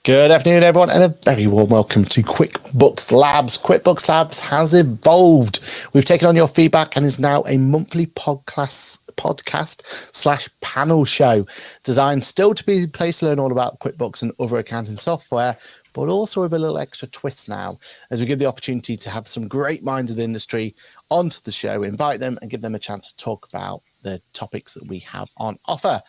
Good afternoon, everyone, and a very warm welcome to Quickbooks Labs. Quickbooks Labs has evolved. We've taken on your feedback and is now a monthly podcast slash panel show designed still to be a place to learn all about QuickBooks and other accounting software, but also with a little extra twist now, as we give the opportunity to have some great minds of the industry onto the show, invite them and give them a chance to talk about the topics that we have on offer.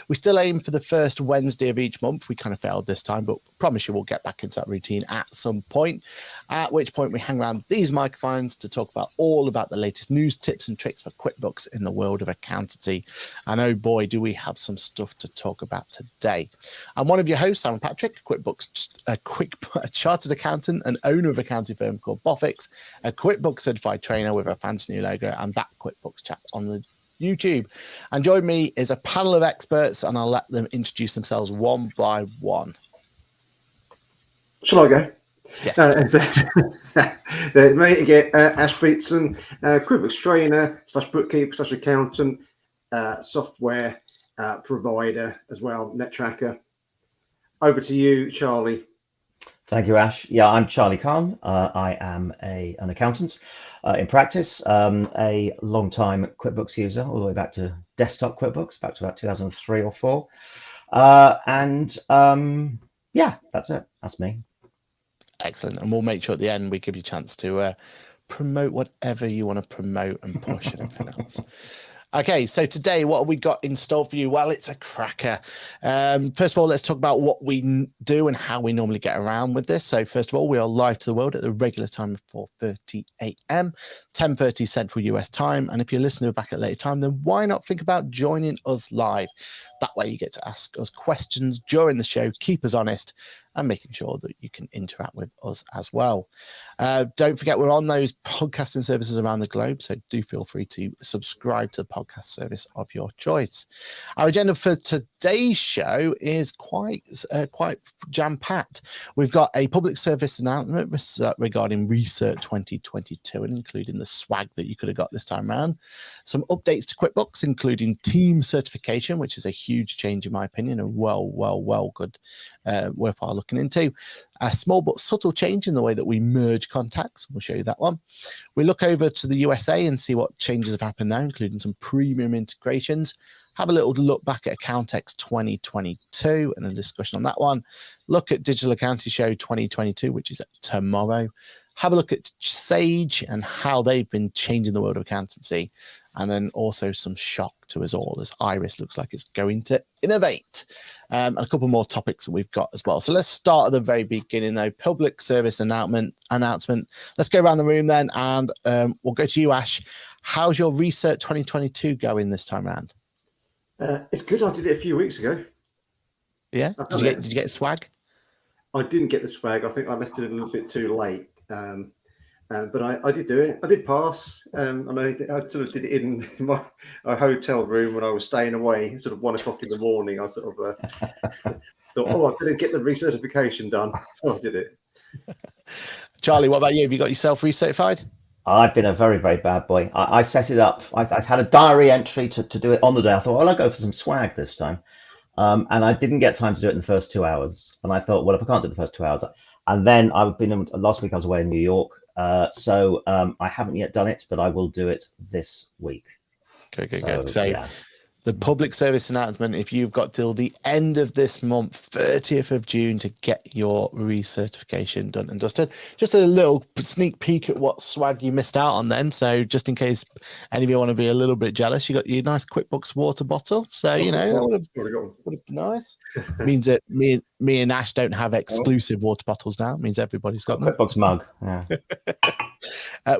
We still aim for the first Wednesday of each month. We kind of failed this time, but promise you we'll get back into that routine at some point, at which point we hang around these microphones to talk about all about the latest news, tips and tricks for QuickBooks in the world of accountancy. And oh boy, do we have some stuff to talk about today. I'm one of your hosts, I'm Patrick, a chartered accountant and owner of an accounting firm called Boffix, a QuickBooks certified trainer with a fancy new logo, and that QuickBooks chap on the YouTube. And join me is a panel of experts, and I'll let them introduce themselves one by one. Shall I go? Yeah. Me again, Ash Beetson, QuickBooks trainer / bookkeeper / accountant, software provider as well, net tracker. Over to you, Charlie. Thank you, Ash. Yeah, I'm Charlie Khan. I am an accountant in practice, a long-time QuickBooks user, all the way back to desktop QuickBooks, back to about 2003 or 4. Yeah, that's it. That's me. Excellent. And we'll make sure at the end we give you a chance to promote whatever you want to promote and push and everything else. Okay, so today, what have we got in store for you? Well, it's a cracker. First of all, let's talk about what we do and how we normally get around with this. So first of all, we are live to the world at the regular time of 4:30 a.m., 10:30 Central US time. And if you're listening back at a later time, then why not think about joining us live? That way you get to ask us questions during the show, keep us honest, and making sure that you can interact with us as well. Don't forget, we're on those podcasting services around the globe, so do feel free to subscribe to the podcast service of your choice. Our agenda for today's show is quite jam-packed. We've got a public service announcement regarding Research 2022 and including the swag that you could have got this time around. Some updates to QuickBooks, including team certification, which is a huge change in my opinion, and well good, worthwhile looking into. A small but subtle change in the way that we merge contacts. We'll show you that one. We look over to the USA and see what changes have happened there, including some premium integrations. Have a little look back at Accountex 2022 and a discussion on that one. Look at Digital Accounting Show 2022, which is tomorrow. Have a look at Sage and how they've been changing the world of accountancy. And then also some shock to us all as Iris looks like it's going to innovate. And a couple more topics that we've got as well. So let's start at the very beginning though. Public service announcement. Let's go around the room then, and we'll go to you, Ash. How's your Research 2022 going this time around? It's good. I did it a few weeks ago. Yeah? Did you get swag? I didn't get the swag. I think I left it a little bit too late. But I did do it. I did pass. And I sort of did it in my hotel room when I was staying away, sort of 1 o'clock in the morning. I sort of thought, I'm going to get the recertification done. So I did it. Charlie, what about you? Have you got yourself recertified? I've been a very, very bad boy. I set it up. I had a diary entry to do it on the day. I thought, well, I'll go for some swag this time. And I didn't get time to do it in the first 2 hours. And I thought, well, if I can't do it the first 2 hours. And then last week I was away in New York. So I haven't yet done it, but I will do it this week. Good. So yeah. The public service announcement, if you've got till the end of this month, 30th of June, to get your recertification done and dusted. Just a little sneak peek at what swag you missed out on then. So just in case any of you want to be a little bit jealous, you got your nice QuickBooks water bottle. So, you know, that would have been nice. Means that me and Ash don't have exclusive water bottles now. It means everybody's got them. QuickBooks mug. Yeah.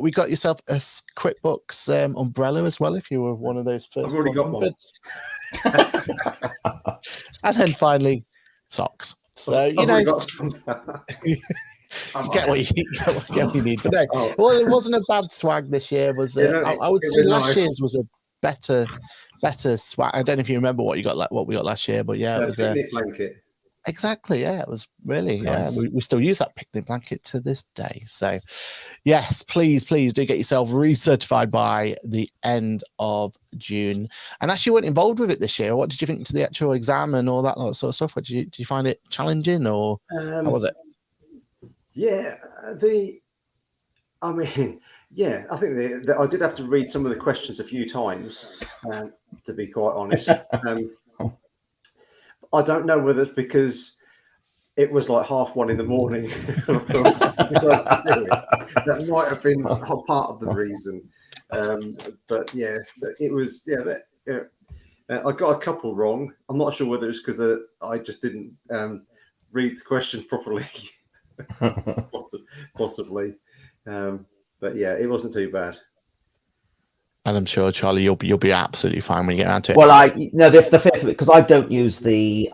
We got yourself a QuickBooks umbrella as well, if you were one of those first. I've already got one. And then finally, socks. So, you know, you get what you need. But no, well, it wasn't a bad swag this year. I would say last year's was a better swag. I don't know if you remember what we got last year, but yeah, it was a blanket. Exactly. Yeah, it was really. Nice. Yeah, we still use that picnic blanket to this day. So, yes, please do get yourself recertified by the end of June. And actually, weren't involved with it this year. What did you think to the actual exam and all that sort of stuff? Did you find it challenging, or how was it? Yeah, I mean, yeah, I think I did have to read some of the questions a few times, to be quite honest. I don't know whether it's because it was like 1:30 in the morning. That might have been part of the reason. But yeah, it was. Yeah, I got a couple wrong. I'm not sure whether it's because I just didn't read the question properly. Possibly. But yeah, it wasn't too bad. And I'm sure, Charlie, you'll be absolutely fine when you get around to it. Well, the fifth, because I don't use the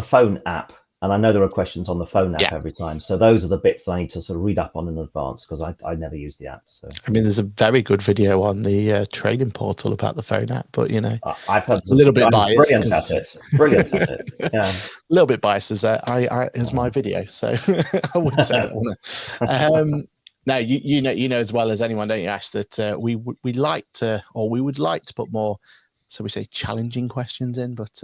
phone app, and I know there are questions on the phone app every time. So those are the bits that I need to sort of read up on in advance, because I never use the app. So I mean, there's a very good video on the training portal about the phone app, but I've heard a little bit biased. Brilliant at it. Yeah, a little bit biased as it was my video, so I would say that. No, you know as well as anyone, don't you, Ash, that we would like to put more, so we say, challenging questions in, but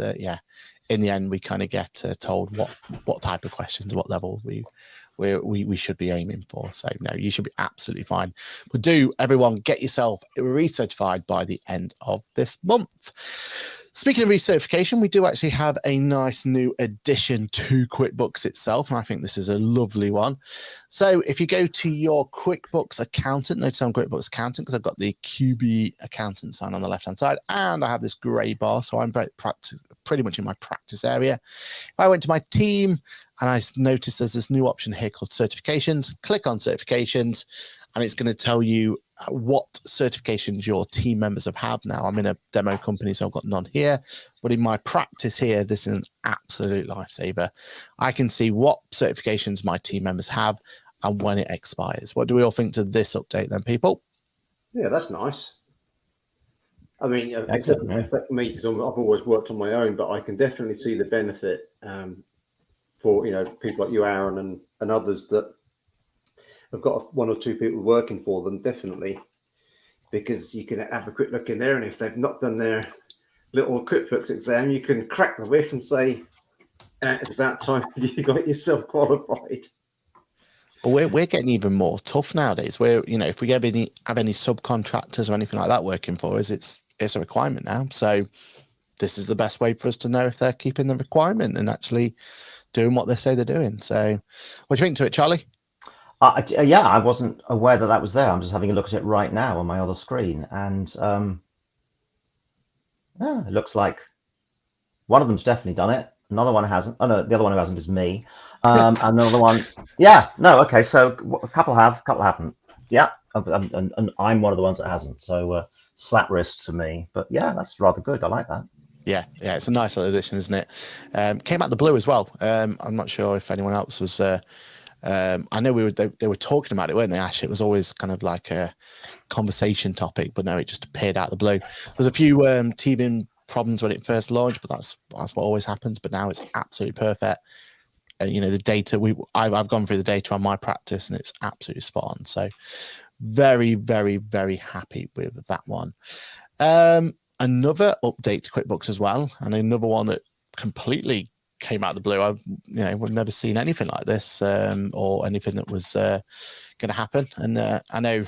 in the end we kind of get told what type of questions, what level we should be aiming for. So no, you should be absolutely fine. But do everyone get yourself recertified by the end of this month. Speaking of recertification, we do actually have a nice new addition to QuickBooks itself, and I think this is a lovely one. So if you go to your QuickBooks accountant, notice I'm QuickBooks accountant because I've got the QB accountant sign on the left-hand side, and I have this grey bar, so I'm pretty much in my practice area. If I went to my team and I noticed there's this new option here called certifications, click on certifications, and it's going to tell you what certifications your team members have had. Now, I'm in a demo company, so I've got none here. But in my practice here, this is an absolute lifesaver. I can see what certifications my team members have and when it expires. What do we all think to this update then, people? Yeah, that's nice. I mean, it Excellent, doesn't affect me because I've always worked on my own, but I can definitely see the benefit for people like you, Aaron, and others that have got one or two people working for them, definitely, because you can have a quick look in there, and if they've not done their little QuickBooks exam, you can crack the whip and say, it's about time you got yourself qualified. But we're getting even more tough nowadays. Where if we have any subcontractors or anything like that working for us, it's a requirement now. So this is the best way for us to know if they're keeping the requirement and actually doing what they say they're doing. So what do you think to it, Charlie? Yeah, I wasn't aware that was there. I'm just having a look at it right now on my other screen, and it looks like one of them's definitely done it. Another one hasn't. Oh no, the other one who hasn't is me. Another one, okay. So a couple have, a couple haven't. Yeah, and I'm one of the ones that hasn't. So slap wrists to me. But yeah, that's rather good. I like that. Yeah, it's a nice little addition, isn't it? Came out the blue as well. I'm not sure if anyone else was. I know they were talking about it, weren't they, Ash? It was always kind of like a conversation topic, but no, it just appeared out of the blue. There's a few teething problems when it first launched, but that's what always happens. But now it's absolutely perfect. The data I've gone through the data on my practice, and it's absolutely spot on. So very, very, very happy with that one. Another update to QuickBooks as well, and another one that completely came out of the blue. We've never seen anything like this, or anything that was going to happen. And I know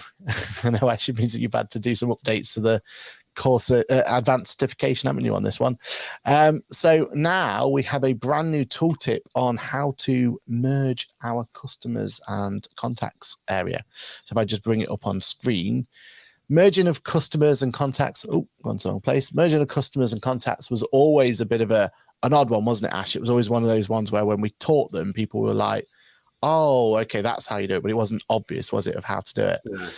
actually means that you've had to do some updates to the course advanced certification, haven't you, on this one? So now we have a brand new tooltip on how to merge our customers and contacts area. So if I just bring it up on screen, merging of customers and contacts. Oh, gone to the wrong place. Merging of customers and contacts was always a bit of an odd one, wasn't it, Ash? It was always one of those ones where when we taught them, people were like, oh, okay, that's how you do it. But it wasn't obvious, was it, of how to do it? Yeah.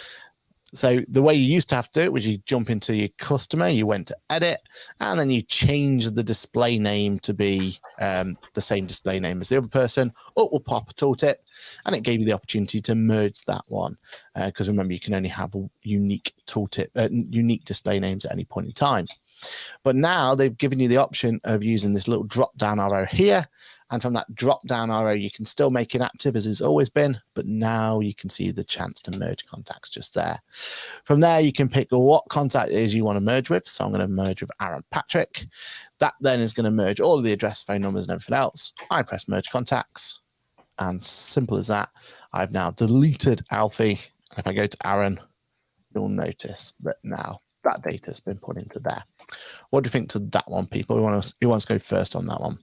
So the way you used to have to do it was you jump into your customer, you went to edit, and then you change the display name to be the same display name as the other person. Up will pop a tooltip, and it gave you the opportunity to merge that one. Because remember, you can only have a unique tooltip, unique display names at any point in time. But now they've given you the option of using this little drop-down arrow here, And from that drop down arrow, you can still make it active as it's always been, but now you can see the chance to merge contacts just there. From there, you can pick what contact it is you want to merge with. So I'm going to merge with Aaron Patrick. That then is going to merge all of the address, phone numbers, and everything else. I press merge contacts, and simple as that, I've now deleted Alfie. If I go to Aaron, you'll notice that now that data has been put into there. What do you think to that one, people? Who wants to go first on that one?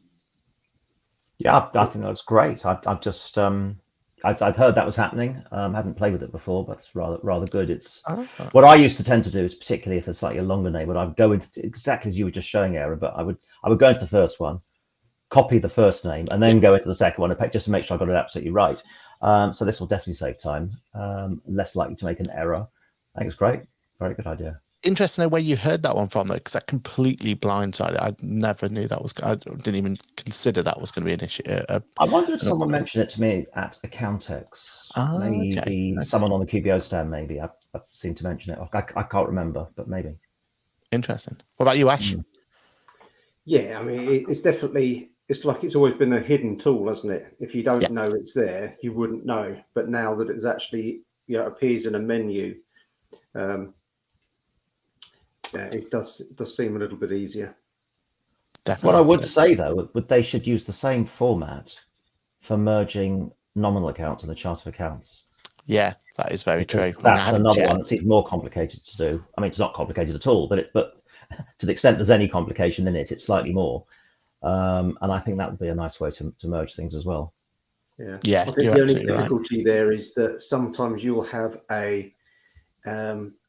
Yeah, I think that was great. I've just I'd heard that was happening. Hadn't played with it before, but it's rather good. It's what I used to tend to do is, particularly if it's slightly a longer name, but I'd go into exactly as you were just showing, Aaron. But I would go into the first one, copy the first name, and then go into the second one just to make sure I got it absolutely right. So this will definitely save time. Less likely to make an error. I think it's great. Very good idea. Interesting to know where you heard that one from, though, because that completely blindsided. I never knew that was. I didn't even consider that was going to be an issue. I wonder if someone mentioned it to me at Accountex. Maybe Okay. someone on the QBO stand. Maybe I seem to mention it. I can't remember, but maybe. Interesting. What about you, Ash? Yeah, I mean, it's definitely. It's like it's always been a hidden tool, hasn't it? If you don't know it's there, you wouldn't know. But now that it's actually appears in a menu. Yeah, it does seem a little bit easier. Definitely. What I would say, though, they should use the same format for merging nominal accounts and the chart of accounts. Yeah, that is very true. That's another one that seems more complicated to do. I mean, it's not complicated at all, but to the extent there's any complication in it, it's slightly more. And I think that would be a nice way to merge things as well. Yeah. I think the only difficulty there is that sometimes you'll have a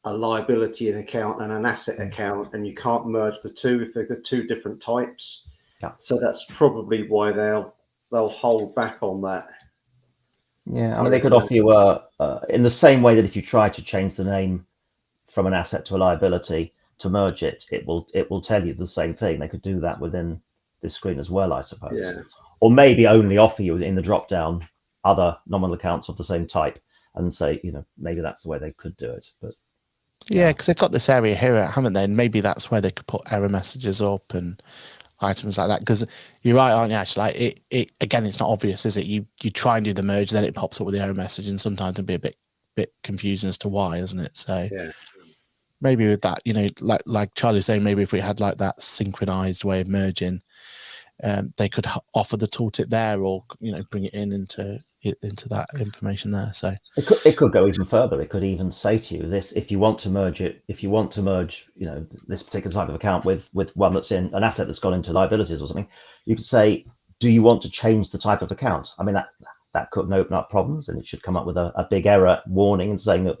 liability account and an asset account, and you can't merge the two if they've got two different types. Yeah. So that's probably why they'll hold back on that. Yeah, I mean, they could offer you in the same way that if you try to change the name from an asset to a liability to merge it, it will tell you the same thing. They could do that within this screen as well, I suppose. Yeah. Or maybe only offer you in the drop down other nominal accounts of the same type, and say, maybe that's the way they could do it. But yeah, because they've got this area here, haven't they? And maybe that's where they could put error messages up and items like that. Because you're right, aren't you? Actually, it again, it's not obvious, is it? You try and do the merge, then it pops up with the error message, and sometimes it'd be a bit confusing as to why, isn't it? So yeah. Maybe with that, like Charlie's saying, maybe if we had like that synchronized way of merging, they could offer the tooltip there, or bring it into that information there. So it could go even further. It could even say to you this: if you want to merge this particular type of account with one that's in an asset that's gone into liabilities or something, you could say, do you want to change the type of account? I mean, that could open up problems, and it should come up with a big error warning and saying that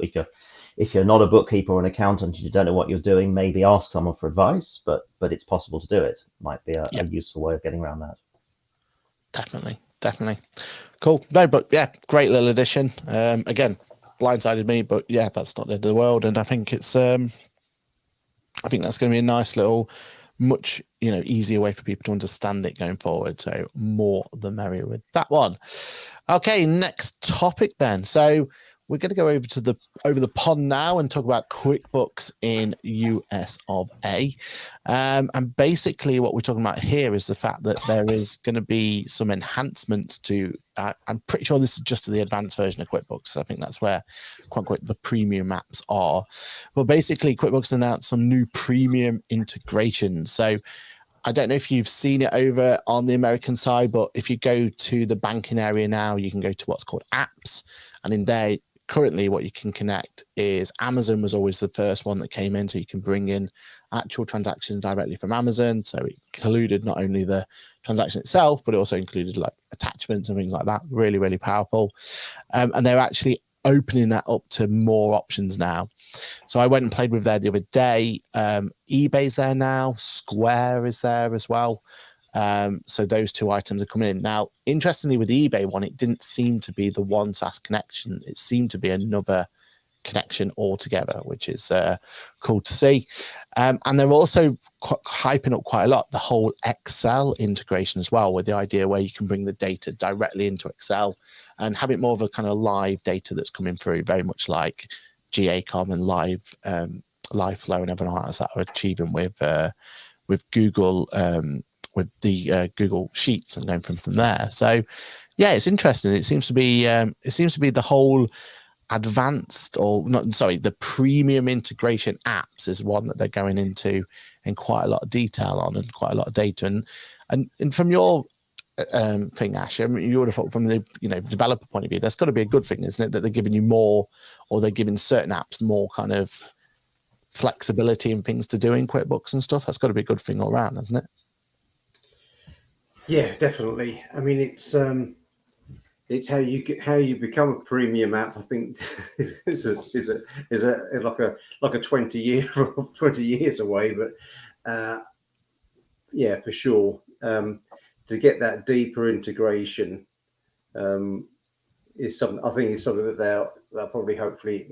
if you're not a bookkeeper or an accountant, you don't know what you're doing, maybe ask someone for advice, but it's possible to do it. Might be a useful way of getting around that. Definitely. Cool. No, but yeah, great little addition. Again, blindsided me, but yeah, that's not the end of the world. And I think it's I think that's going to be a nice little, much easier way for people to understand it going forward. So more the merrier with that one. Okay, next topic then. So we're going to go over the pond now and talk about QuickBooks in US of A. And basically what we're talking about here is the fact that there is going to be some enhancements to, I'm pretty sure this is just to the advanced version of QuickBooks. I think that's where, quote unquote, the premium apps are. But basically QuickBooks announced some new premium integrations. So I don't know if you've seen it over on the American side, but if you go to the banking area now, you can go to what's called apps. And in there, currently what you can connect is Amazon was always the first one that came in, so you can bring in actual transactions directly from Amazon. So it included not only the transaction itself, but it also included like attachments and things like that. Really, really powerful. And they're actually opening that up to more options now. So I went and played with there the other day. eBay's there now. Square is there as well. So those two items are coming in. Now, interestingly, with the eBay one, it didn't seem to be the one SaaS connection. It seemed to be another connection altogether, which is cool to see. And they're also hyping up quite a lot the whole Excel integration as well, with the idea where you can bring the data directly into Excel and have it more of a kind of live data that's coming through, very much like GACOM and live flow and everything like that are achieving with Google. with the Google Sheets and going from there. So yeah, it's interesting. It seems to be the whole advanced, or not, sorry, the premium integration apps is one that they're going into in quite a lot of detail on, and quite a lot of data. And from your thing, Ash, I mean, you would have thought from the developer point of view, that's got to be a good thing, isn't it? That they're giving you more, or they're giving certain apps more kind of flexibility and things to do in QuickBooks and stuff. That's got to be a good thing all around, hasn't it? Yeah, definitely. I mean, it's how you become a premium app. I think is like a 20 years away, but yeah, for sure. To get that deeper integration is something, I think, is something that they'll probably hopefully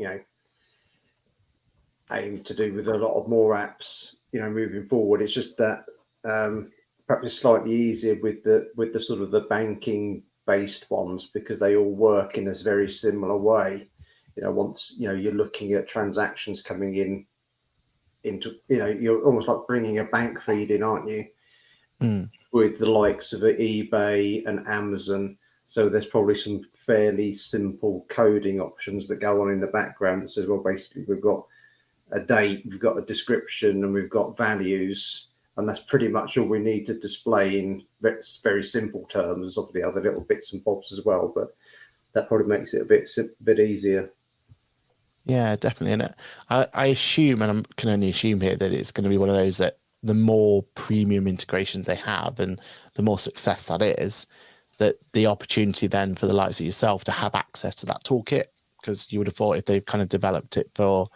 aim to do with a lot of more apps moving forward. It's just that perhaps it's slightly easier with the sort of the banking based ones, because they all work in a very similar way. Once you're looking at transactions coming into you're almost like bringing a bank feed in, aren't you? With the likes of eBay and Amazon. So there's probably some fairly simple coding options that go on in the background that says, well, basically we've got a date, we've got a description, and we've got values, and that's pretty much all we need to display in very simple terms. There's obviously other little bits and bobs as well, but that probably makes it a bit easier. Yeah, definitely. And I assume, and I can only assume here, that it's going to be one of those that the more premium integrations they have and the more success that is, that the opportunity then for the likes of yourself to have access to that toolkit, because you would have thought if they've kind of developed it for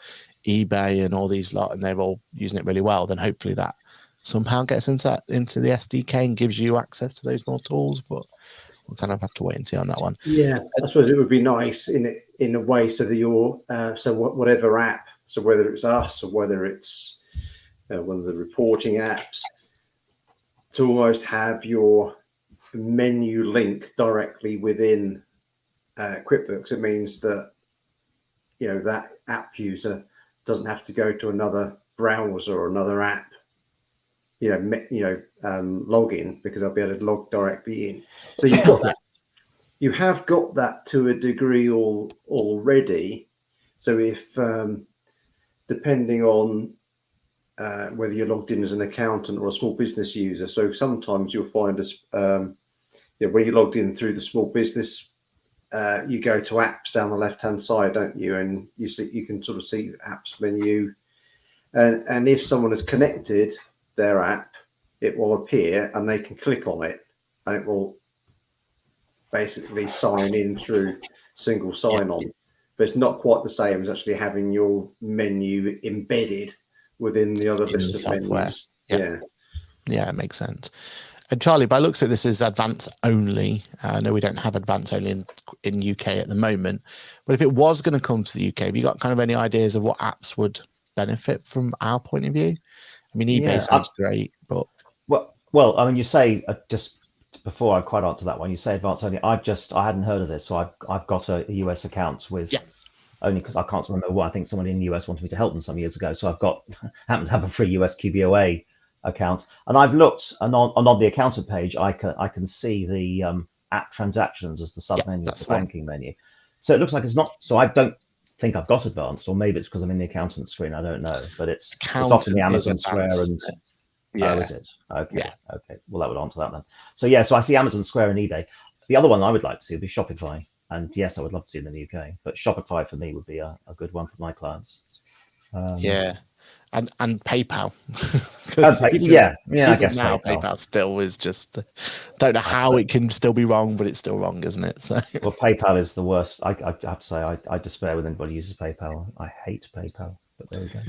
eBay and all these lot and they're all using it really well, then hopefully that somehow gets into the SDK and gives you access to those more tools. But we'll kind of have to wait and see on that one. Yeah, I suppose it would be nice in a way, so that you're whatever app, so whether it's us or whether it's one of the reporting apps, to almost have your menu link directly within QuickBooks. It means that that app user doesn't have to go to another browser or another app login, because they'll be able to log directly in. So you've got that. You have got that to a degree already. So if depending on whether you're logged in as an accountant or a small business user, so sometimes you'll find when you're logged in through the small business, you go to apps down the left hand side, don't you? And you can sort of see the apps menu, and if someone has connected their app, it will appear and they can click on it, and it will basically sign in through single sign-on. But it's not quite the same as actually having your menu embedded within the other list of software. Menus. Yeah, it makes sense. And Charlie, by looks at this is advanced only. I know we don't have advanced only in UK at the moment, but if it was going to come to the UK, have you got kind of any ideas of what apps would benefit from our point of view? I mean, eBay sounds great, but well, I mean, you say just before I quite answer that one, you say advanced only. I hadn't heard of this, so I've got a US account with. Yeah. Only because I can't remember what, I think somebody in the US wanted me to help them some years ago. So happen to have a free US QBOA account, and I've looked, and on the accountant page, I can see the app transactions as the sub menu of the banking menu. So it looks like it's not. So I don't think I've got advanced, or maybe it's because I'm in the accountant screen. I don't know, but it's often the Amazon Square and. Yeah. Oh, is it? Okay. Yeah. Okay. Well, that would answer that then. So yeah, so I see Amazon Square and eBay. The other one I would like to see would be Shopify. And yes, I would love to see it in the UK, but Shopify for me would be a good one for my clients. Yeah, and PayPal. I guess now PayPal still is just don't know how it can still be wrong, but it's still wrong, isn't it? So well, PayPal is the worst. I have to say I despair when anybody uses PayPal. I hate PayPal, but there we go.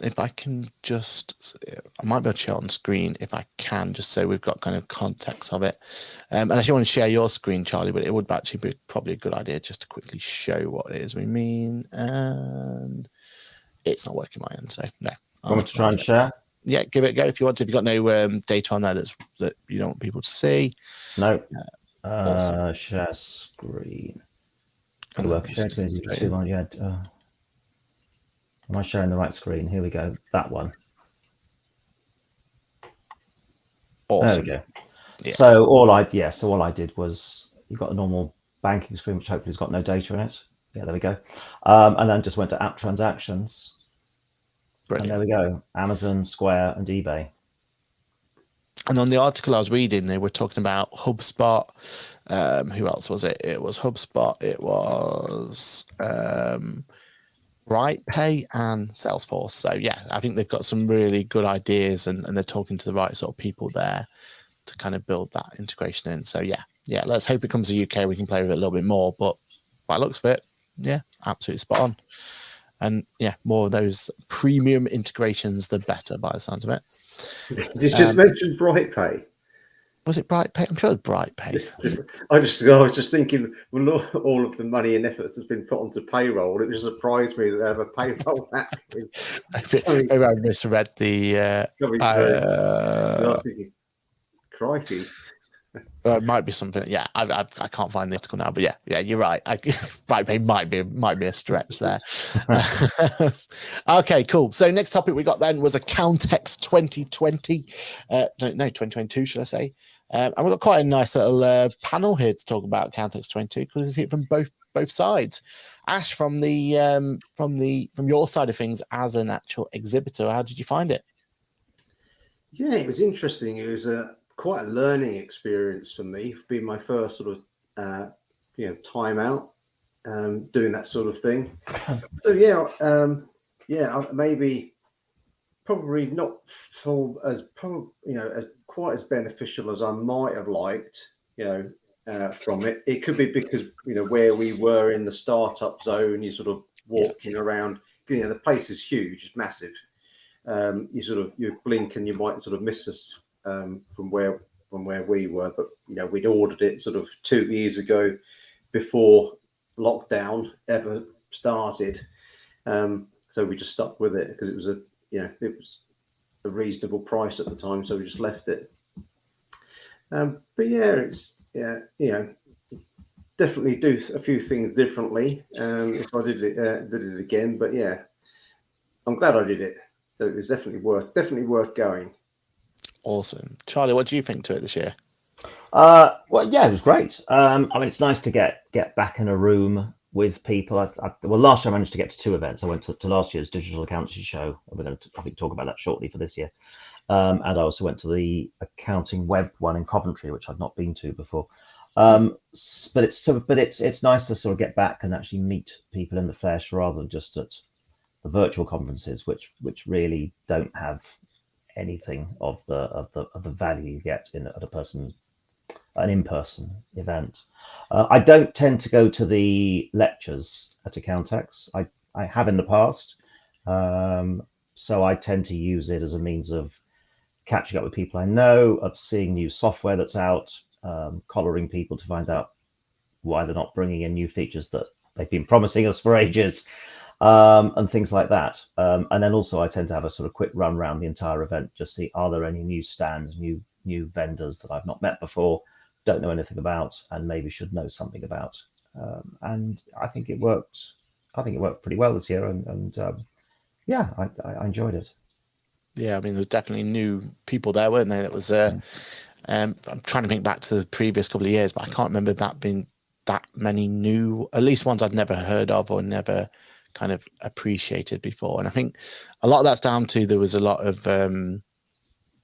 If I can just, I might be able to share on screen if I can, just so we've got kind of context of it. Unless you want to share your screen, Charlie, but it would actually be probably a good idea just to quickly show what it is we mean. And it's not working my end, so no. Want me to try and share? Yeah, give it a go if you want to. If you've got no data on there that you don't want people to see. No. Awesome. Share screen. Share screen is too long. Yeah. Am I sharing the right screen? Here we go. That one. Awesome. There we go. Yeah. So all I did was, you've got a normal banking screen, which hopefully has got no data in it. Yeah, there we go. And then just went to app transactions. Brilliant. And there we go. Amazon, Square, and eBay. And on the article I was reading, they were talking about HubSpot. Who else was it? It was HubSpot. It was BrightPay and Salesforce. So yeah, I think they've got some really good ideas, and they're talking to the right sort of people there to kind of build that integration in. So yeah, let's hope it comes to UK. We can play with it a little bit more, but by the looks of it, yeah, absolutely spot on. And yeah, more of those premium integrations, the better by the sounds of it. Did you just mention BrightPay? Was it BrightPay? I'm sure it's BrightPay. I was just thinking, well, all of the money and efforts has been put onto payroll. It just surprised me that they have a payroll app. Maybe I misread the. I was thinking, crikey. It might be something. Yeah, I can't find the article now, but yeah, you're right. BrightPay might be a stretch there. Okay, cool. So next topic we got then was Accountex 2020. No, 2022, should I say? And we've got quite a nice little panel here to talk about Accountex 2022 because we see it from both sides. Ash, from your side of things as an actual exhibitor, how did you find it? Yeah, it was interesting. It was quite a learning experience for me, being my first sort of time out, doing that sort of thing. So maybe probably not full as as quite as beneficial as I might have liked, from it. It could be because where we were in the startup zone, you're sort of walking around. The place is huge, it's massive. You blink and you might sort of miss us from where we were, but we'd ordered it sort of 2 years ago before lockdown ever started, so we just stuck with it because it was a reasonable price at the time, so we just left it. But yeah, it's definitely do a few things differently if I did it again. But yeah, I'm glad I did it. So it was definitely worth going. Awesome. Charlie, what do you think to it this year? Well, yeah, it was great. I mean, it's nice to get back in a room with people. Well, last year I managed to get to 2 events. I went to last year's digital accountancy show. We're going to, I think, talk about that shortly for this year. And I also went to the accounting web one in Coventry, which I've not been to before. But it's nice to sort of get back and actually meet people in the flesh rather than just at the virtual conferences, which really don't have anything of the value you get at an in-person event. I don't tend to go to the lectures at Accountex. I have in the past, so I tend to use it as a means of catching up with people I know, of seeing new software that's out, collaring people to find out why they're not bringing in new features that they've been promising us for ages, and things like that. And then also I tend to have a sort of quick run around the entire event, just see, are there any new stands, new vendors that I've not met before, don't know anything about, and maybe should know something about. And I think it worked. I think it worked pretty well this year, and yeah, I enjoyed it. Yeah, I mean, there were definitely new people there, weren't there? That was. I'm trying to think back to the previous couple of years, but I can't remember that being that many new, at least ones I'd never heard of or never kind of appreciated before. And I think a lot of that's down to there was a lot of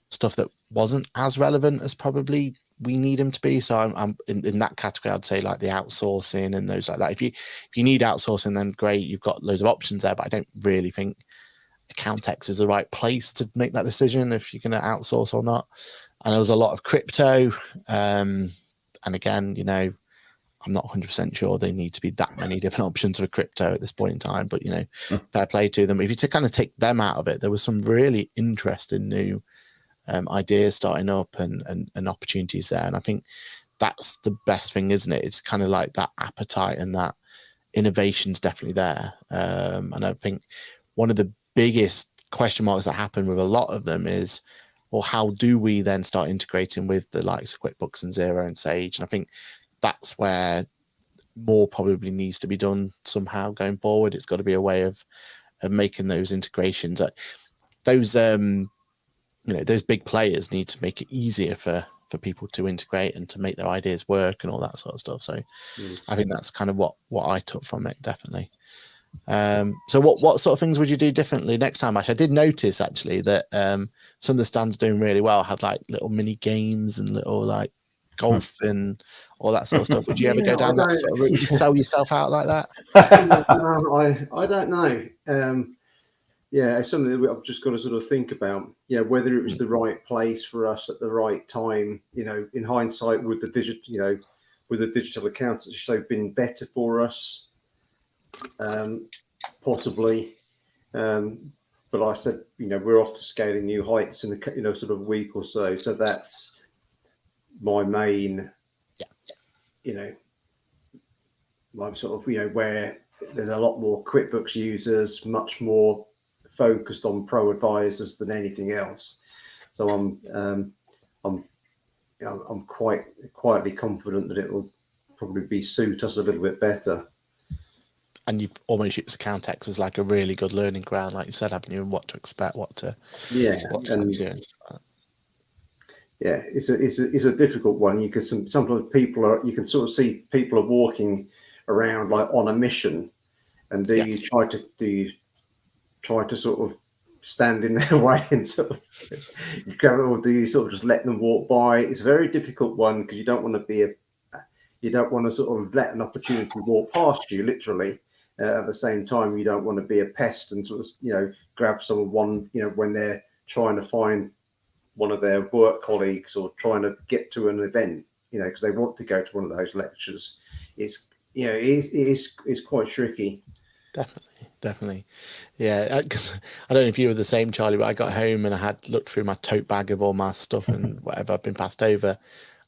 stuff that wasn't as relevant as probably we need them to be. So I'm in that category. I'd say like the outsourcing and those like that. If you need outsourcing, then great, you've got loads of options there. But I don't really think Accountex is the right place to make that decision if you're going to outsource or not. And there was a lot of crypto, and again, I'm not 100% sure they need to be that many different options for crypto at this point in time. But fair play to them. If you kind of take them out of it, there was some really interesting new ideas starting up and opportunities there. And I think that's the best thing, isn't it? It's kind of like that appetite and that innovation's definitely there. And I think one of the biggest question marks that happen with a lot of them is, well, how do we then start integrating with the likes of QuickBooks and Xero and Sage? And I think that's where more probably needs to be done somehow going forward. It's got to be a way of making those integrations. Those those big players need to make it easier for people to integrate and to make their ideas work and all that sort of stuff. So I think that's kind of what I took from it, definitely. So what sort of things would you do differently next time, Ash? I did notice actually that some of the stands doing really well had like little mini games and little like golf and all that sort of stuff. Would you ever go down that sort of route? Would you sell yourself out like that? I don't know. Yeah, it's something that I've just got to sort of think about. Yeah, whether it was the right place for us at the right time. In hindsight, would the digital accountancy show been better for us? Possibly. But like I said, we're off to scaling new heights in the sort of week or so. So that's my main, my sort of where there's a lot more QuickBooks users, much more focused on pro advisors than anything else. So I'm quite quietly confident that it will probably suit us a little bit better. And you almost use Accountex as like a really good learning ground, like you said, haven't you? And what to expect, what to do. Yeah, it's a difficult one. You can sometimes you can sort of see people are walking around like on a mission, and do you try to sort of stand in their way and sort of go, or do you sort of just let them walk by? It's a very difficult one because you don't want to sort of let an opportunity walk past you, literally. At the same time, you don't want to be a pest and sort of grab someone when they're trying to find one of their work colleagues or trying to get to an event, because they want to go to one of those lectures. It's quite tricky. Definitely. Yeah, because I don't know if you were the same, Charlie, but I got home and I had looked through my tote bag of all my stuff and whatever I've been passed over.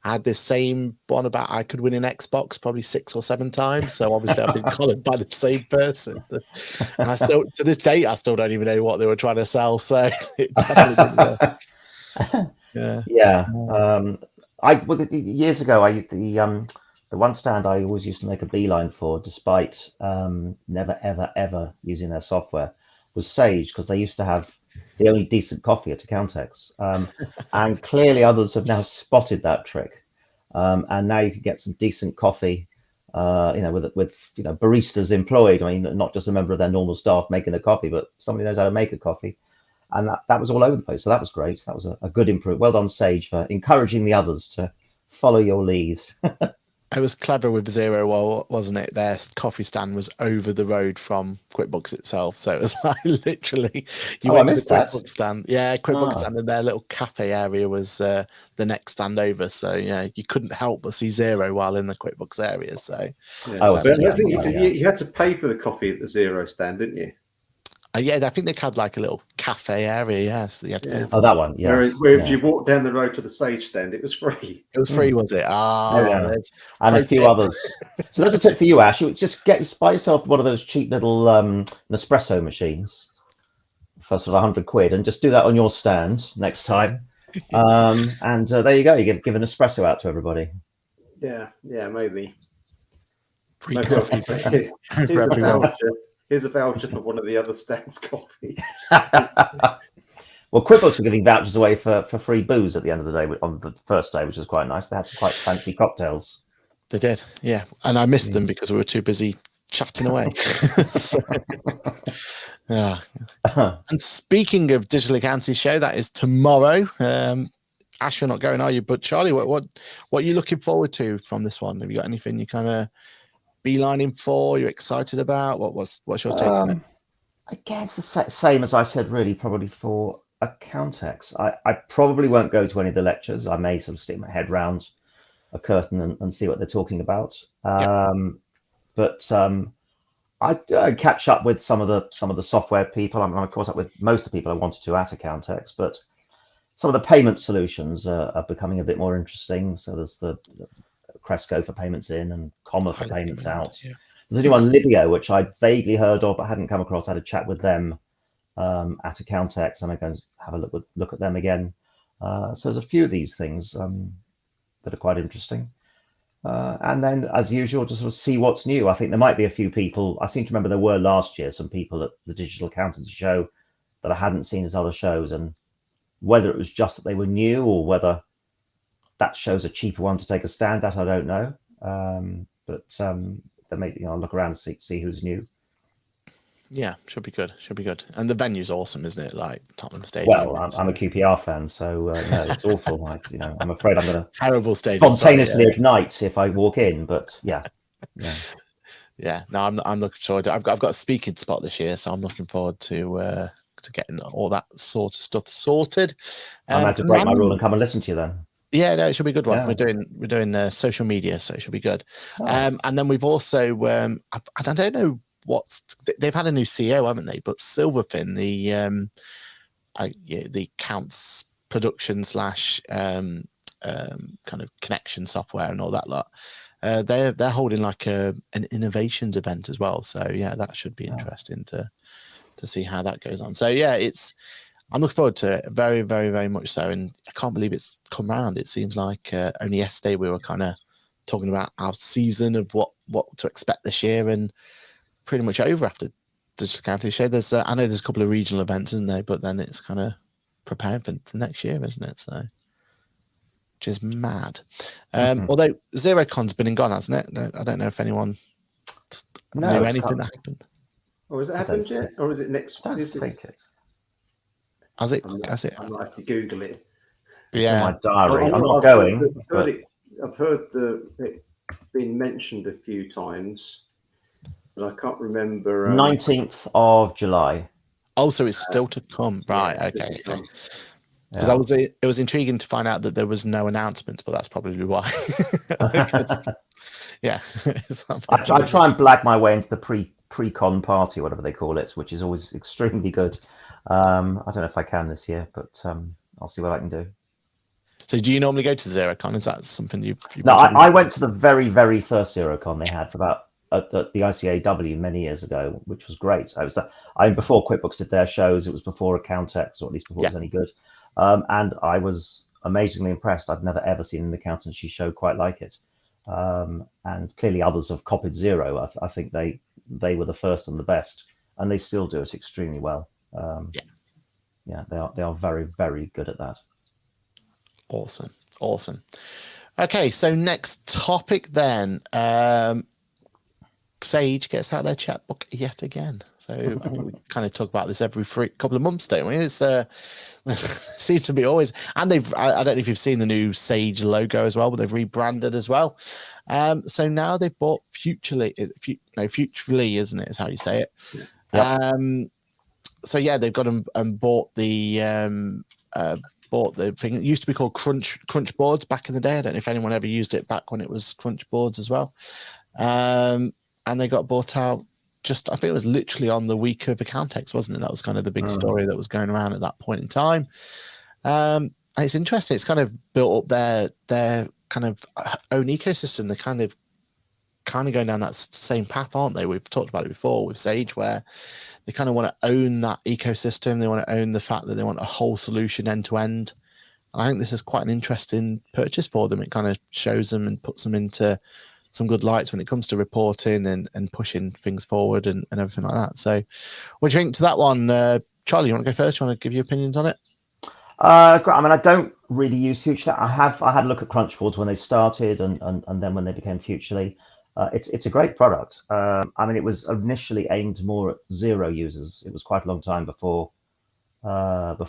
I had this same one about I could win an Xbox probably 6 or 7 times. So obviously I've been collared by the same person. And I still, to this date, I still don't even know what they were trying to sell. So it definitely didn't work. Years ago, the one stand I always used to make a beeline for, despite never ever using their software, was Sage, because they used to have the only decent coffee at Accountex, and clearly others have now spotted that trick, and now you can get some decent coffee, with baristas employed. I mean, not just a member of their normal staff making a coffee, but somebody knows how to make a coffee, and that was all over the place. So that was great. That was a good improvement. Well done, Sage, for encouraging the others to follow your lead. It was clever with Zero Wall, wasn't it? Their coffee stand was over the road from QuickBooks itself. So it was like literally you went to the QuickBooks stand. Yeah, QuickBooks stand, and their little cafe area was the next stand over. So you couldn't help but see Zero while in the QuickBooks area. So I think you had to pay for the coffee at the Zero stand, didn't you? Yeah, I think they had like a little cafe area. Yes, you had to pay for that one. Yeah. Where if you walked down the road to the Sage stand, it was free. It was free, was it? And a few others. So that's a tip for you, Ash. You just buy yourself one of those cheap little Nespresso machines for sort of £100, and just do that on your stand next time. And there you go. You give an espresso out to everybody. Yeah, maybe. Free coffee for everyone. Here's a voucher for one of the other stands' coffee. Well, QuickBooks were giving vouchers away for free booze at the end of the day on the first day, which was quite nice. They had some quite fancy cocktails. They did, yeah. And I missed them because we were too busy chatting away. And speaking of Digital Accounting Show, that is tomorrow. Ash, you're not going, are you? But Charlie, what are you looking forward to from this one? Have you got anything you kind of beelining for, you're excited about? What's your take on it? I guess the same as I said, really, probably for Accountex. I probably won't go to any of the lectures. I may sort of stick my head round a curtain and see what they're talking about. But I'd catch up with some of the software people. I'm going to caught up with most of the people I wanted to at Accountex, but some of the payment solutions are becoming a bit more interesting. So there's the Cresco for payments in and Comma for payments out. Yeah. There's a new one, Libio, which I'd vaguely heard of but hadn't come across. I had a chat with them at Accountex, and I'm going to have a look at them again. So there's a few of these things that are quite interesting. And then, as usual, to sort of see what's new. I think there might be a few people. I seem to remember there were last year some people at the Digital Accountancy Show that I hadn't seen at other shows, and Whether it was just that they were new or whether that shows a cheaper one to take a stand at, I don't know. But then maybe I'll look around and see who's new. Yeah, should be good. Should be good. And the venue's awesome, isn't it? Like Tottenham Stadium. Well, I'm a QPR fan, so no, it's awful. I'm afraid I'm going to terrible stadium. spontaneously ignite if I walk in. But yeah. No, I'm looking forward to. I've got a speaking spot this year, so I'm looking forward to getting all that sort of stuff sorted. I'm going to break my rule and come and listen to you then. Yeah, no, it should be a good one. Yeah. We're doing social media, so it should be good. And then we've also I don't know they've had a new CEO, haven't they? But Silverfin, the accounts production / kind of connection software and all that lot. They're holding like an innovations event as well. So yeah, that should be interesting to see how that goes on. So yeah, I'm looking forward to it very, very, very much so. And I can't believe it's come round. It seems like only yesterday we were kind of talking about our season of what to expect this year, and pretty much over after the County Show. I know there's a couple of regional events, isn't there? But then it's kind of preparing for the next year, isn't it? So, which is mad. Although ZeroCon's been and gone, hasn't it? I don't know if anyone knew anything that happened. Or has it happened yet? Or is it next? I think it's. Has it? I might have to Google it. Yeah. In my diary. I'm not going. I've heard it been mentioned a few times, but I can't remember. 19th of July. Oh, so it's still to come, right? Okay. Because it was intriguing to find out that there was no announcement, but that's probably why. Yeah. I try and blag my way into the pre-con party, whatever they call it, which is always extremely good. I don't know if I can this year, but I'll see what I can do. So do you normally go to the ZeroCon? Is that something you've No, I went to the very, very first ZeroCon they had for about at the ICAW many years ago, which was great. Before QuickBooks did their shows, it was before Accountex, or at least before it was any good. And I was amazingly impressed. I've never ever seen an accountancy show quite like it. And clearly others have copied Zero. I think they were the first and the best, and they still do it extremely well. They are very, very good at that. Awesome. Okay, so next topic then. Sage gets out their chat book yet again. So we kind of talk about this every couple of months, don't we? It's seems to be always. And I don't know if you've seen the new Sage logo as well, but they've rebranded as well. So now they've bought Futurely, isn't it? Is how you say it. Yep. So yeah, they've got them and bought the thing. It used to be called Crunchboards back in the day. I don't know if anyone ever used it back when it was Crunchboards as well. And they got bought out I think it was literally on the week of Accountex, wasn't it? That was kind of the big story that was going around at that point in time. And it's interesting. It's kind of built up their kind of own ecosystem. They're kind of going down that same path, aren't they? We've talked about it before with Sage, where they kind of want to own that ecosystem. They want to own the fact that they want a whole solution end to end. And I think this is quite an interesting purchase for them. It kind of shows them and puts them into some good lights when it comes to reporting and pushing things forward and everything like that. So what do you think to that one? Charlie, you want to go first? You want to give your opinions on it? I mean, I don't really use Futurely. I had a look at Crunchboards when they started and then when they became Futurely. It's a great product. I mean, it was initially aimed more at Zero users. It was quite a long time before it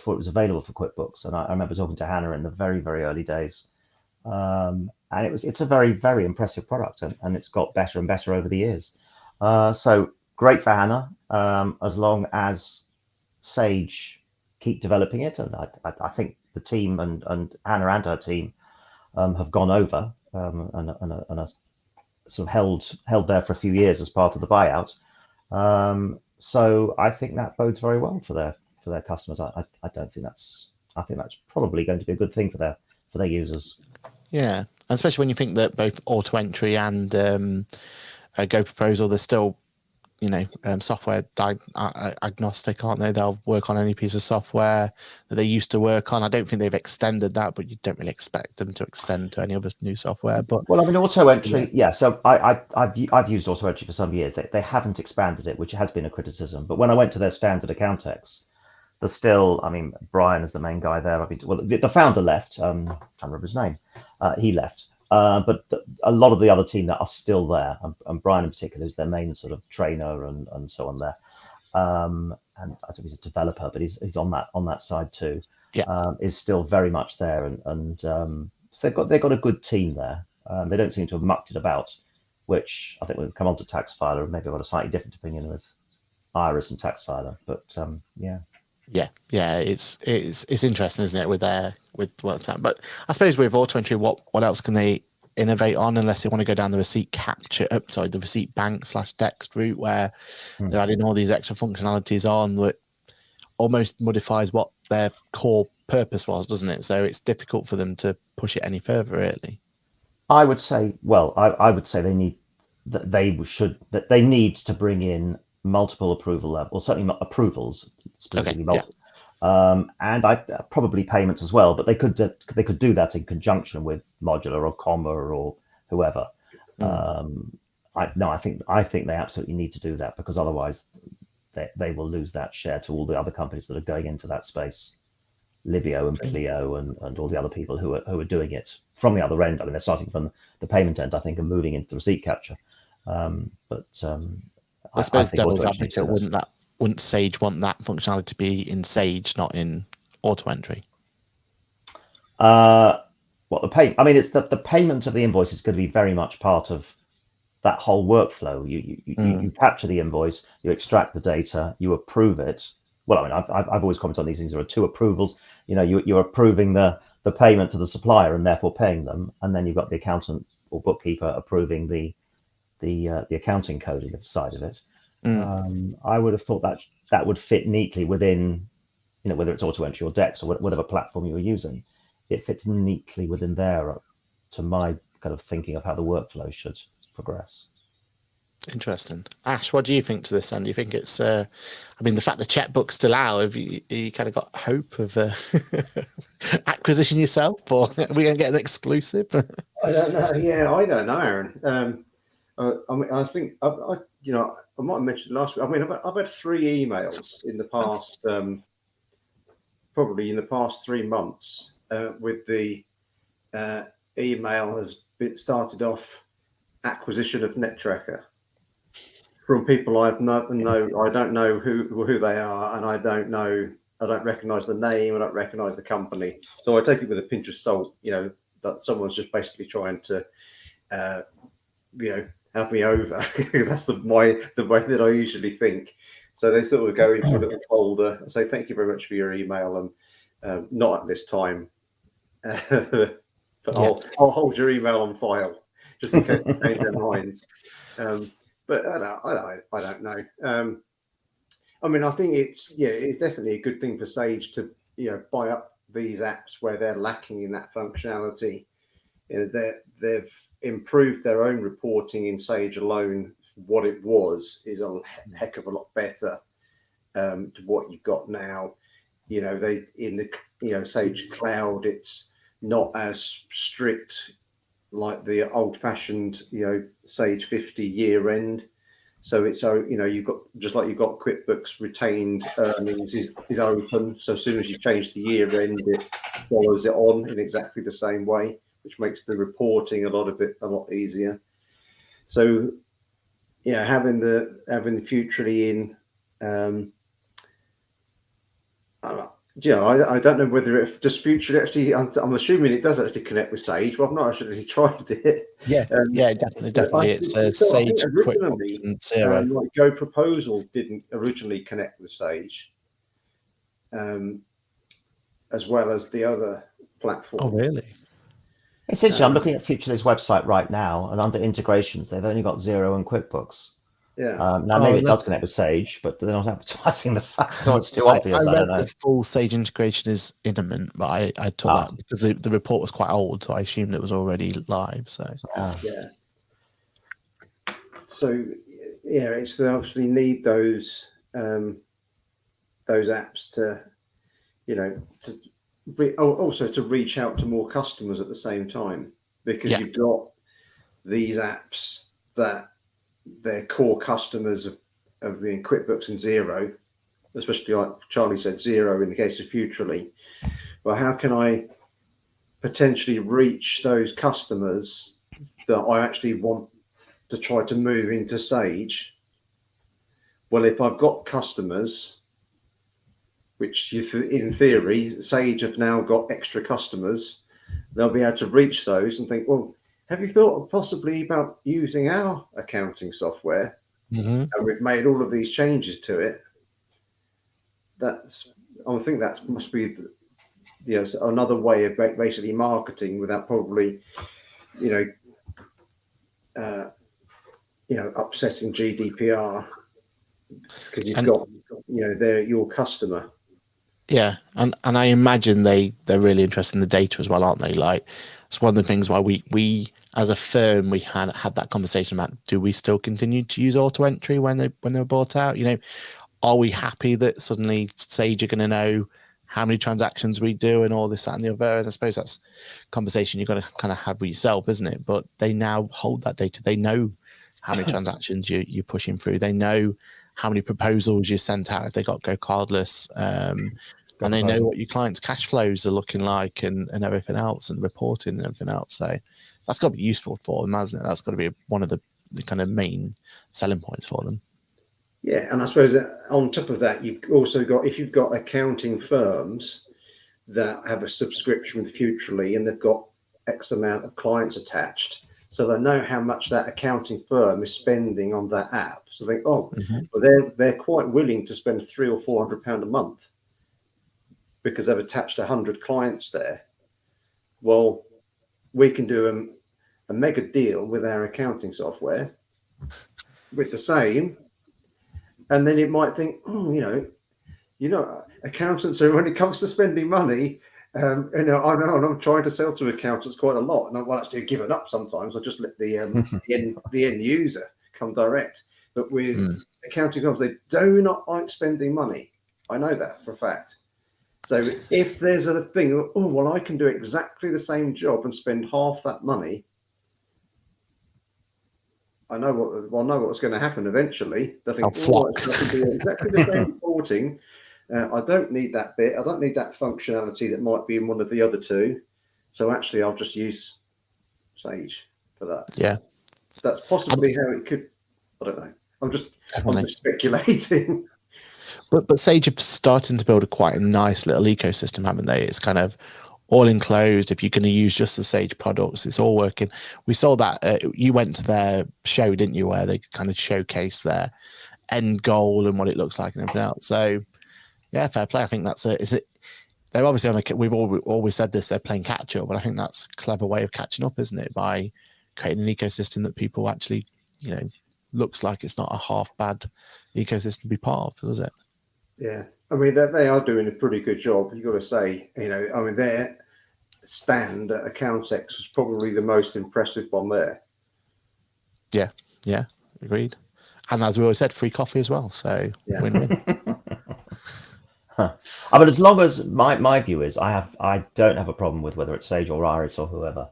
was available for QuickBooks. And I remember talking to Hannah in the very, very early days. And it's a very, very impressive product, and it's got better and better over the years. So great for Hannah, as long as Sage keep developing it. And I think the team and Hannah and her team have gone over and are sort of held there for a few years as part of the buyout. So I think that bodes very well for their customers. I think that's probably going to be a good thing for their users. Yeah, and especially when you think that both Auto Entry and Go Proposal, they're still, software agnostic, aren't they? They'll work on any piece of software that they used to work on. I don't think they've extended that, but you don't really expect them to extend to any other new software. But well, I mean, Auto Entry, yeah. So I've used Auto Entry for some years. They haven't expanded it, which has been a criticism. But when I went to their standard Accountex, there's still, I mean, Brian is the main guy there. Well, the founder left. I can't remember his name. He left. But a lot of the other team that are still there, and Brian in particular, who's their main sort of trainer and so on there. And I think he's a developer, but he's on that side too. Yeah. Is still very much there, and so they've got a good team there. They don't seem to have mucked it about, which I think we'll come on to TaxFiler. Maybe I've got a slightly different opinion with Iris and TaxFiler, but yeah. Yeah, it's interesting, isn't it, with what's happening? But I suppose with auto entry, what else can they innovate on unless they want to go down the receipt capture? The receipt bank / Dext route, where they're adding all these extra functionalities on that almost modifies what their core purpose was, doesn't it? So it's difficult for them to push it any further, really. I would say, well, I would say they need to bring in multiple approval levels, or certainly not approvals, specifically multiple, and probably payments as well. But they could do that in conjunction with Modular or Comma or whoever. I think they absolutely need to do that, because otherwise they will lose that share to all the other companies that are going into that space, Livio and Clio and all the other people who are doing it from the other end. I mean, they're starting from the payment end, I think, and moving into the receipt capture. I suppose devil's advocate, wouldn't Sage want that functionality to be in Sage, not in auto entry? I mean, it's the payment of the invoice is going to be very much part of that whole workflow. You capture the invoice, you extract the data, you approve it. Well, I mean, I've always commented on these things. There are two approvals. You're approving the payment to the supplier and therefore paying them, and then you've got the accountant or bookkeeper approving the accounting coding side of it. I would have thought that would fit neatly within, whether it's auto entry or Dex or whatever platform you were using. It fits neatly within there, to my kind of thinking of how the workflow should progress. Interesting. Ash, what do you think to this? And do you think it's, I mean, the fact the checkbook's still out, have you kind of got hope of acquisition yourself, or are we going to get an exclusive? I don't know. Yeah, I don't know, Aaron. I mean, I think I might have mentioned last week. I mean, I've had 3 emails in the past, probably in the past 3 months, with the email has been started off acquisition of NetTracker from people I don't know who they are, and I don't recognise the name, I don't recognise the company, so I take it with a pinch of salt. That someone's just basically trying to, have me over. That's the way that I usually think. So they sort of go into a little folder and say, "Thank you very much for your email, and not at this time, but I'll hold your email on file just in case they change their minds." But I don't know. I mean, I think it's definitely a good thing for Sage to buy up these apps where they're lacking in that functionality. They've improved their own reporting in Sage alone. What it was is a heck of a lot better to what you've got now. They in the Sage Cloud, it's not as strict like the old-fashioned Sage 50 year end. So it's you've got QuickBooks retained earnings is open. So as soon as you change the year end, it follows it on in exactly the same way, which makes the reporting a lot easier. So having the Futurely in, I don't know whether it does Futurely actually. I'm assuming it does actually connect with Sage, but I've not actually tried it. Yeah, definitely. It's Sage, QuickBooks, and Xero. Like Go Proposal didn't originally connect with Sage, as well as the other platforms. Oh, really? It's interesting. I'm looking at Futurely's website right now, and under integrations, they've only got Xero and QuickBooks. Yeah. Now maybe it does connect with Sage, but they're not advertising the fact, so it's too obvious. I don't know. The full Sage integration is imminent, but I took that because the report was quite old, so I assumed it was already live. So yeah. So it's they obviously need those apps to also to reach out to more customers at the same time, because you've got these apps that their core customers of being QuickBooks and Xero, especially like Charlie said, 0 in the case of Futurely. Well, how can I potentially reach those customers that I actually want to try to move into Sage? Well, if I've got customers, which in theory, Sage have now got extra customers, they'll be able to reach those and think, well, have you thought possibly about using our accounting software? Mm-hmm. And we've made all of these changes to it. I think that must be another way of basically marketing without probably upsetting GDPR, because you've got they're your customer. Yeah, and I imagine they're really interested in the data as well, aren't they? Like, it's one of the things why we as a firm, we had that conversation about, do we still continue to use auto entry when they were bought out? Are we happy that suddenly Sage are going to know how many transactions we do and all this, that, and the other? And I suppose that's a conversation you've got to kind of have with yourself, isn't it? But they now hold that data. They know how many transactions you're pushing through. They know how many proposals you sent out if they got go cardless. And they know what your clients' cash flows are looking like and everything else, and reporting and everything else. So that's got to be useful for them, hasn't it? That's got to be one of the kind of main selling points for them. Yeah, and I suppose that on top of that, you've also got, if you've got accounting firms that have a subscription with Futurely and they've got X amount of clients attached, so they know how much that accounting firm is spending on that app. So they well, they're quite willing to spend £300 or £400 a month because they've attached 100 clients there. Well, we can do a mega deal with our accounting software with the same. And then it might think, accountants are, when it comes to spending money, I know, and I'm trying to sell to accountants quite a lot, and I've actually given up sometimes. I just let the end user come direct. But with accounting firms, they do not like spending money. I know that for a fact. So if there's a thing, I can do exactly the same job and spend half that money, I know what's going to happen eventually. They think, I can do exactly the same reporting. I don't need that bit. I don't need that functionality that might be in one of the other two. So actually, I'll just use Sage for that. Yeah, that's possibly how it could. I don't know. I'm just speculating. But Sage have starting to build quite a nice little ecosystem, haven't they? It's kind of all enclosed. If you're going to use just the Sage products, it's all working. We saw that you went to their show, didn't you, where they kind of showcase their end goal and what it looks like and everything else. So yeah, fair play. I think that's they're obviously on we've always said this, they're playing catch up, but I think that's a clever way of catching up, isn't it? By creating an ecosystem that people actually, looks like it's not a half bad ecosystem to be part of, does it? Yeah, I mean they are doing a pretty good job. You've got to say, their stand at Accountex was probably the most impressive one there. Yeah, agreed. And as we always said, free coffee as well. So win-win. But as long as my view is, I don't have a problem with whether it's Sage or Iris or whoever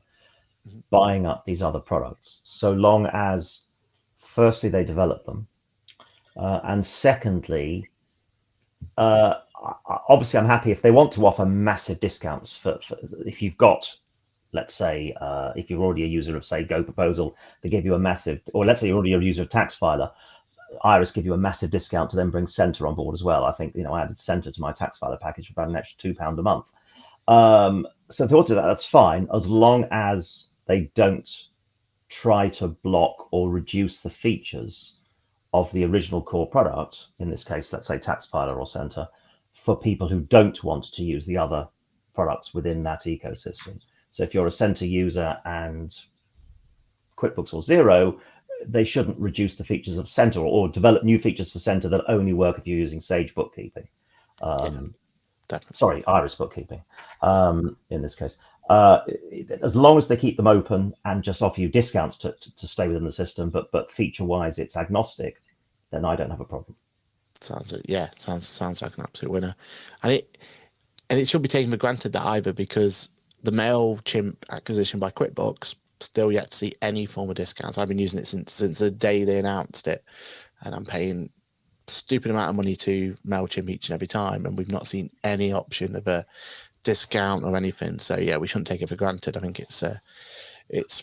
buying up these other products, so long as firstly they develop them, and secondly, obviously I'm happy if they want to offer massive discounts for if you've got, let's say, if you're already a user of, say, Go Proposal, they give you a massive, or let's say you're already a user of Tax Filer, Iris give you a massive discount to then bring Centre on board as well. I think, I added Centre to my Tax Filer package for about an extra £2 a month. So if they want to do that, that's fine, as long as they don't try to block or reduce the features of the original core product, in this case, let's say Tax Filer or Centre, for people who don't want to use the other products within that ecosystem. So if you're a Centre user and QuickBooks or Xero, they shouldn't reduce the features of Centre or develop new features for Centre that only work if you're using Sage bookkeeping. Sorry, Iris bookkeeping, in this case. As long as they keep them open and just offer you discounts to stay within the system, but feature-wise it's agnostic, then I don't have a problem. Sounds like an absolute winner, and it should be taken for granted that either, because the MailChimp acquisition by QuickBooks, still yet to see any form of discounts. I've been using it since the day they announced it, and I'm paying stupid amount of money to MailChimp each and every time, and we've not seen any option of a discount or anything. So yeah, we shouldn't take it for granted. I think it's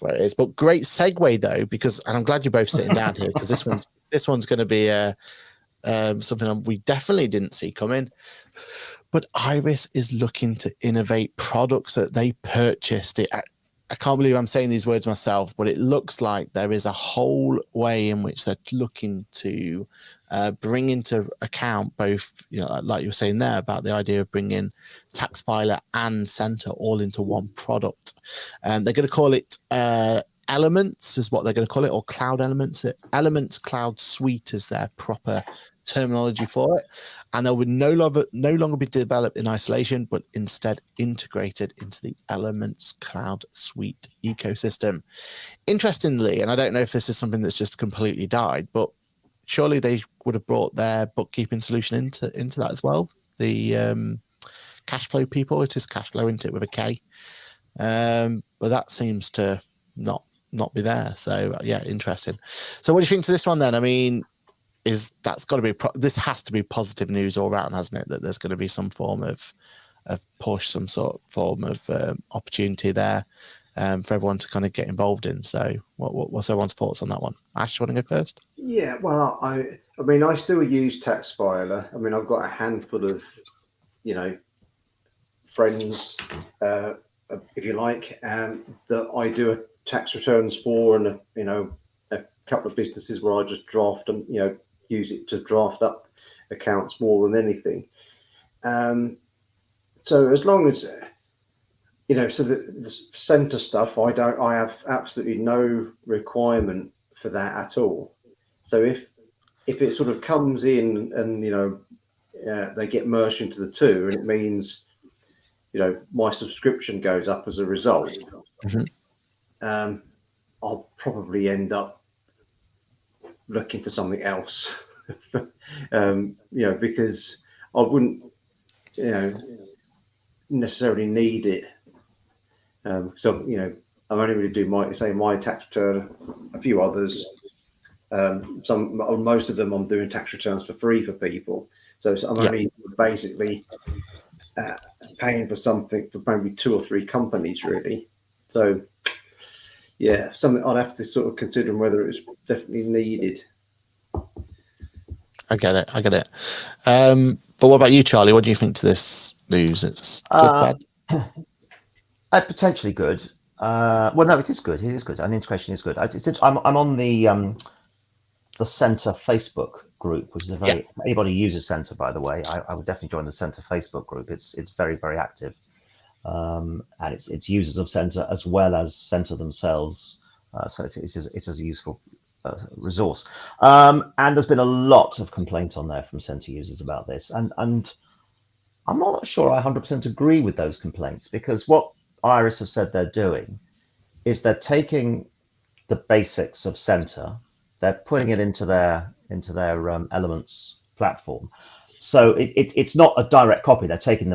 where it is. But great segue though, because, and I'm glad you're both sitting down here, because this one's going to be something we definitely didn't see coming. But Iris is looking to innovate products that they purchased. I can't believe I'm saying these words myself, but it looks like there is a whole way in which they're looking to bring into account both, like you were saying there about the idea of bringing Tax Filer and Center all into one product. And they're going to call it Elements, is what they're going to call it, or Cloud Elements. Elements Cloud Suite is their proper terminology for it, and they would no longer be developed in isolation, but instead integrated into the Elements Cloud Suite ecosystem. Interestingly, and I don't know if this is something that's just completely died, but surely they would have brought their bookkeeping solution into that as well. The cash flow people, it is cash flow, isn't it, with a K? But that seems to not be there. So yeah, interesting. So what do you think to this one then? I mean, that's got to be this has to be positive news all around, hasn't it? That there's going to be some form of push, some sort of form of opportunity there for everyone to kind of get involved in. So what's everyone's thoughts on that one? Ash, you want to go first? Yeah, well, I mean, I still use Tax Filer. I mean, I've got a handful of, friends, if you like, that I do tax returns for, and a couple of businesses where I just draft them, use it to draft up accounts more than anything. So as long as so the Center stuff, I have absolutely no requirement for that at all. So if it sort of comes in and they get merged into the two, and it means my subscription goes up as a result, I'll probably end up looking for something else, because I wouldn't, necessarily need it. So, I'm only going to do my tax return, a few others. Most of them I'm doing tax returns for free for people. So I'm only basically paying for something for maybe 2 or 3 companies, really. So, yeah, something I'd have to sort of consider whether it's definitely needed. I get it. But what about you, Charlie? What do you think to this news? It's good, bad? Potentially good. Well, no, it is good. It is good. An integration is good. I'm on the Center Facebook group, which is anybody who uses Center, by the way, I would definitely join the Center Facebook group. It's very, very active, and it's users of Center as well as Center themselves. So it's a useful resource. And there's been a lot of complaint on there from Center users about this, and I'm not sure I 100% agree with those complaints, because what Iris have said they're doing is they're taking the basics of Center, they're putting it into their Elements platform. So it's not a direct copy. They're taking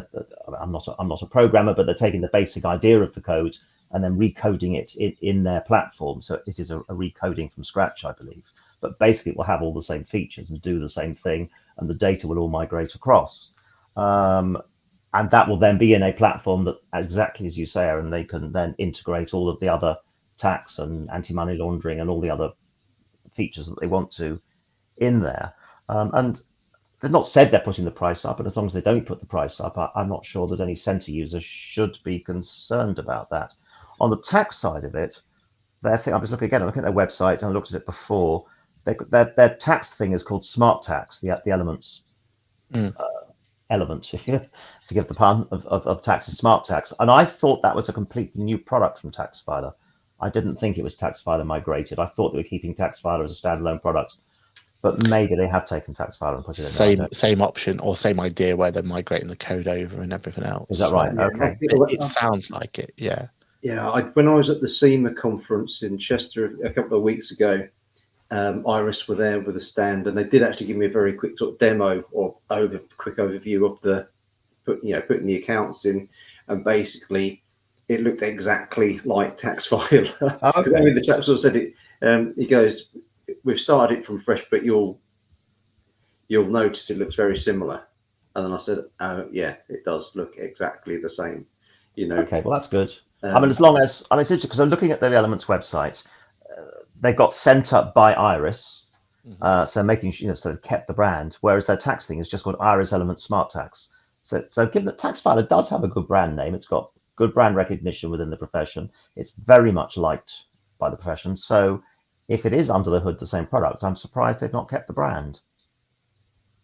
I'm not a programmer, but they're taking the basic idea of the code and then recoding it in their platform. So it is a recoding from scratch, I believe. But basically, it will have all the same features and do the same thing, and the data will all migrate across. And that will then be in a platform that, exactly as you say, Aaron, they can then integrate all of the other tax and anti-money laundering and all the other features that they want to in there. And they've not said they're putting the price up, but as long as they don't put the price up, I'm not sure that any Center user should be concerned about that. On the tax side of it, I was looking at their website, and I looked at it before. Their tax thing is called Smart Tax, the Elements element, if you forgive the pun, of tax and Smart Tax. And I thought that was a completely new product from Tax Filer. I didn't think it was Tax Filer migrated. I thought they were keeping Tax Filer as a standalone product, but maybe they have taken Tax Filer and put it in. Same option or same idea where they're migrating the code over and everything else. Is that right? Yeah, okay. It sounds like it. Yeah. Yeah. When I was at the SEMA conference in Chester a couple of weeks ago, Iris were there with a stand, and they did actually give me a very quick sort of demo or quick overview of putting the accounts in, and basically it looked exactly like Tax Filer. Okay. I mean, the chap sort of said it. He goes, "We've started it from fresh, but you'll you'll notice it looks very similar. And then I said, oh, yeah, it does look exactly the same. Okay, well, that's good. I mean, it's interesting because I'm looking at the Elements website. They've got sent up by Iris, so making sure, so they've kept the brand, whereas their tax thing is just called Iris Element Smart Tax. So given that TaxFiler does have a good brand name, it's got good brand recognition within the profession. It's very much liked by the profession. So if it is under the hood the same product, I'm surprised they've not kept the brand.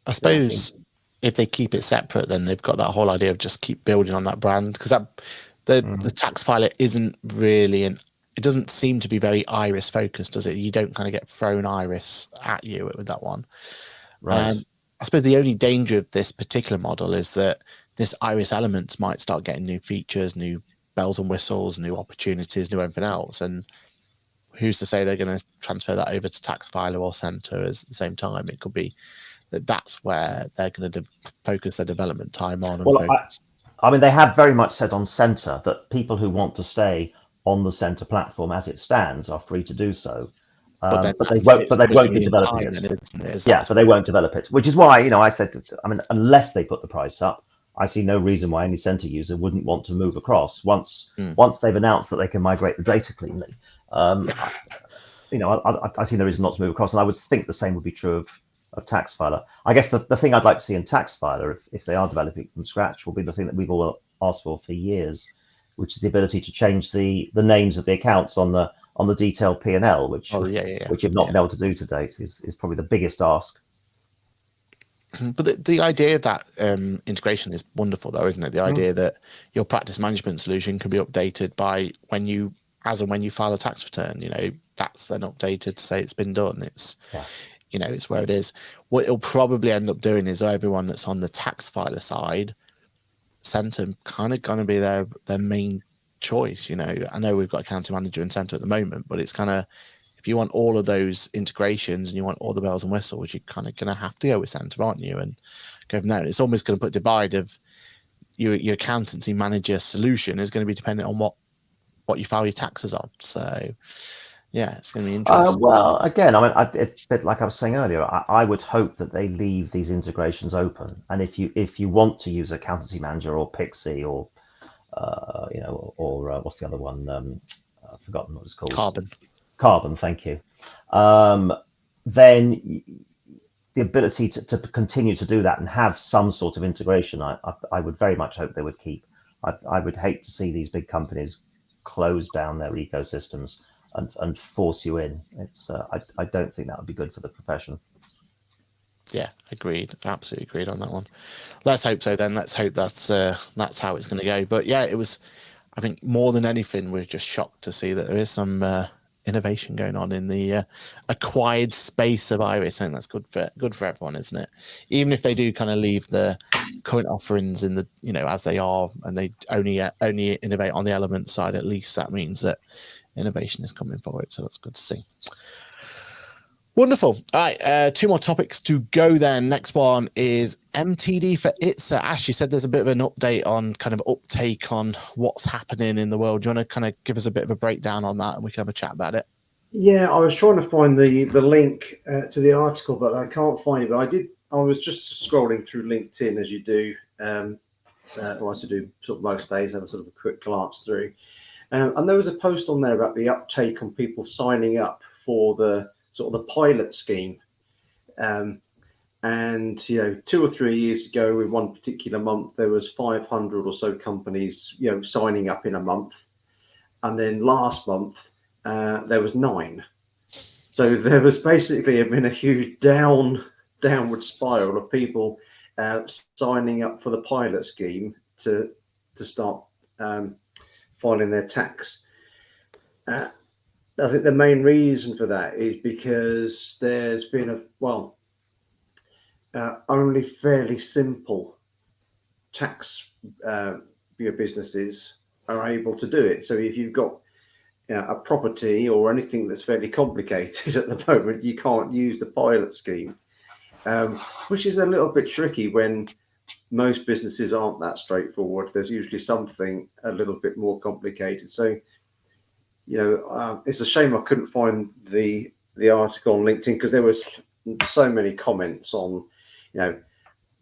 I suppose if they keep it separate, then they've got that whole idea of just keep building on that brand, because the tax filer isn't really it doesn't seem to be very Iris focused, does it? You don't kind of get thrown Iris at you with that one. Right. I suppose the only danger of this particular model is that this Iris Elements might start getting new features, new bells and whistles, new opportunities, new everything else. And who's to say they're going to transfer that over to TaxFiler or Center at the same time? It could be that's where they're going to focus their development time on. Well, I mean, they have very much said on Center that people who want to stay on the Center platform as it stands are free to do so. But they won't be developing it. Yeah, but they won't develop it, which is why, I said, I mean, unless they put the price up, I see no reason why any Center user wouldn't want to move across once they've announced that they can migrate the data cleanly. I see no reason not to move across, and I would think the same would be true of TaxFiler. I guess the thing I'd like to see in TaxFiler, if they are developing from scratch, will be the thing that we've all asked for years, which is the ability to change the names of the accounts on the detailed P&L, which you've not been able to do to date, is probably the biggest ask. But the idea of that integration is wonderful, though, isn't it? The idea that your practice management solution can be updated by when you file a tax return. That's then updated to say it's been done. It's it's where it is. What it'll probably end up doing is everyone that's on the tax filer side, Center kind of going to be their main choice. I know we've got accounting manager and Center at the moment, but it's kind of, if you want all of those integrations and you want all the bells and whistles, you're kind of going to have to go with Center, aren't you? And go from there. It's almost going to put a divide of your accountancy manager solution is going to be dependent on what you file your taxes on. So yeah, it's going to be interesting. Well, again, I mean, it's a bit like I was saying earlier. I would hope that they leave these integrations open, and if you want to use Accountancy Manager or Pixie or what's the other one? I've forgotten what it's called. Carbon. Thank you. Then the ability to continue to do that and have some sort of integration, I would very much hope they would keep. I would hate to see these big companies close down their ecosystems and force you in. It's I don't think that would be good for the profession. Yeah, agreed. Absolutely agreed on that one. Let's hope so then. Let's hope that's how it's going to go. But yeah, it was, I think more than anything, we're just shocked to see that there is some innovation going on in the acquired space of Iris. I think that's good for everyone, isn't it? Even if they do kind of leave the current offerings in the as they are, and they only innovate on the element side, at least that means that innovation is coming forward. So that's good to see. Wonderful. All right, two more topics to go then. Next one is MTD for ITSA. Ash, you said there's a bit of an update on kind of uptake on what's happening in the world. Do you want to kind of give us a bit of a breakdown on that and we can have a chat about it? Yeah, I was trying to find the link to the article, but I can't find it. But I was just scrolling through LinkedIn as you do. I also do sort of most days, have a sort of a quick glance through. And there was a post on there about the uptake on people signing up for the sort of the pilot scheme. And 2 or 3 years ago, in one particular month, there was 500 or so companies signing up in a month, and then last month there was 9. So there was basically been a huge downward spiral of people signing up for the pilot scheme to start filing their tax. I think the main reason for that is because there's been only fairly simple tax businesses are able to do it. So if you've got a property or anything that's fairly complicated at the moment, you can't use the pilot scheme, which is a little bit tricky when most businesses aren't that straightforward. There's usually something a little bit more complicated. So it's a shame I couldn't find the article on LinkedIn, because there was so many comments on you know,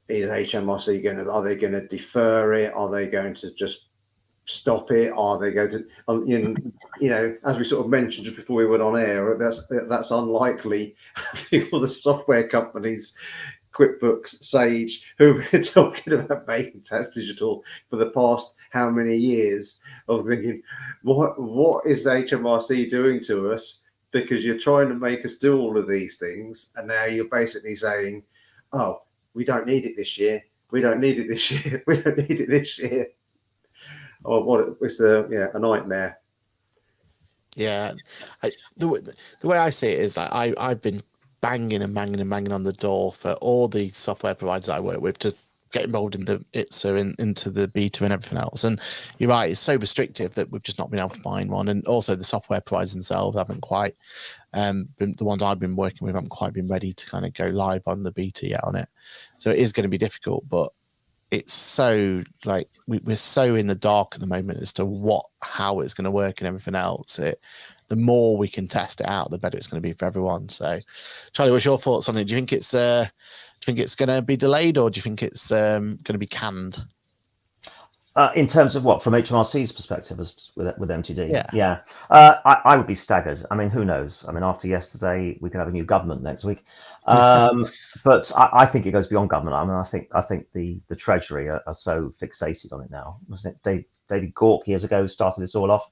is HMRC are they going to defer it? Are they going to just stop it? Are they going to, you know, as we sort of mentioned just before we went on air, that's unlikely. I think all the software companies, QuickBooks, Sage, who have been talking about making tax digital for the past how many years, of thinking, what is HMRC doing to us? Because you're trying to make us do all of these things, and now you're basically saying, oh, we don't need it this year. We don't need it this year. We don't need it this year. Oh, it's a nightmare. Yeah, the way I see it is that I've been banging on the door for all the software providers I work with to get involved in the ITSA into the beta and everything else. And you're right, it's so restrictive that we've just not been able to find one. And also the software providers themselves haven't quite, the ones I've been working with haven't quite been ready to kind of go live on the beta yet on it. So it is going to be difficult, but it's so like we're so in the dark at the moment as to how it's going to work and everything else. The more we can test it out, the better it's going to be for everyone. So, Charlie, what's your thoughts on it? Do you think it's going to be delayed, or do you think it's going to be canned? In terms of what, from HMRC's perspective, as with MTD? Yeah. I would be staggered. I mean, who knows? I mean, after yesterday, we could have a new government next week. But I think it goes beyond government. I mean, I think the Treasury are so fixated on it now. Wasn't it David Gauke years ago started this all off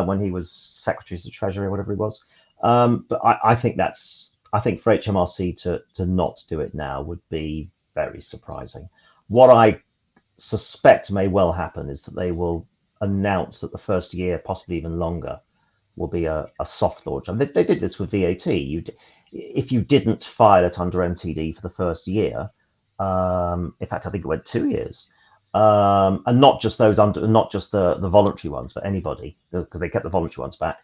when he was Secretary of the Treasury or whatever he was? But I think for HMRC to not do it now would be very surprising. What I suspect may well happen is that they will announce that the first year, possibly even longer, will be a soft launch. I mean, they did this with VAT. If you didn't file it under MTD for the first year, in fact, I think it went 2 years, and not just the voluntary ones, but anybody, because they kept the voluntary ones back.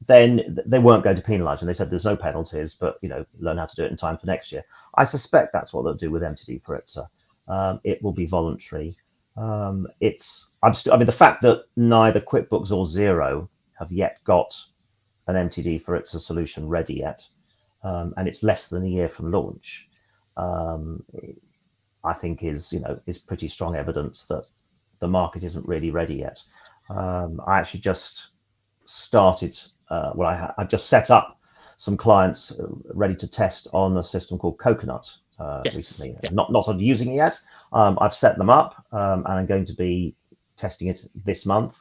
Then they weren't going to penalise, and they said there's no penalties, but learn how to do it in time for next year. I suspect that's what they'll do with MTD for ITSA. It will be voluntary. I mean, the fact that neither QuickBooks or Xero have yet got an MTD for ITSA solution ready yet, and it's less than a year from launch, I think is pretty strong evidence that the market isn't really ready yet. I actually just started. I just set up some clients ready to test on a system called Coconut recently. Yeah. Not on using it yet. I've set them up, and I'm going to be testing it this month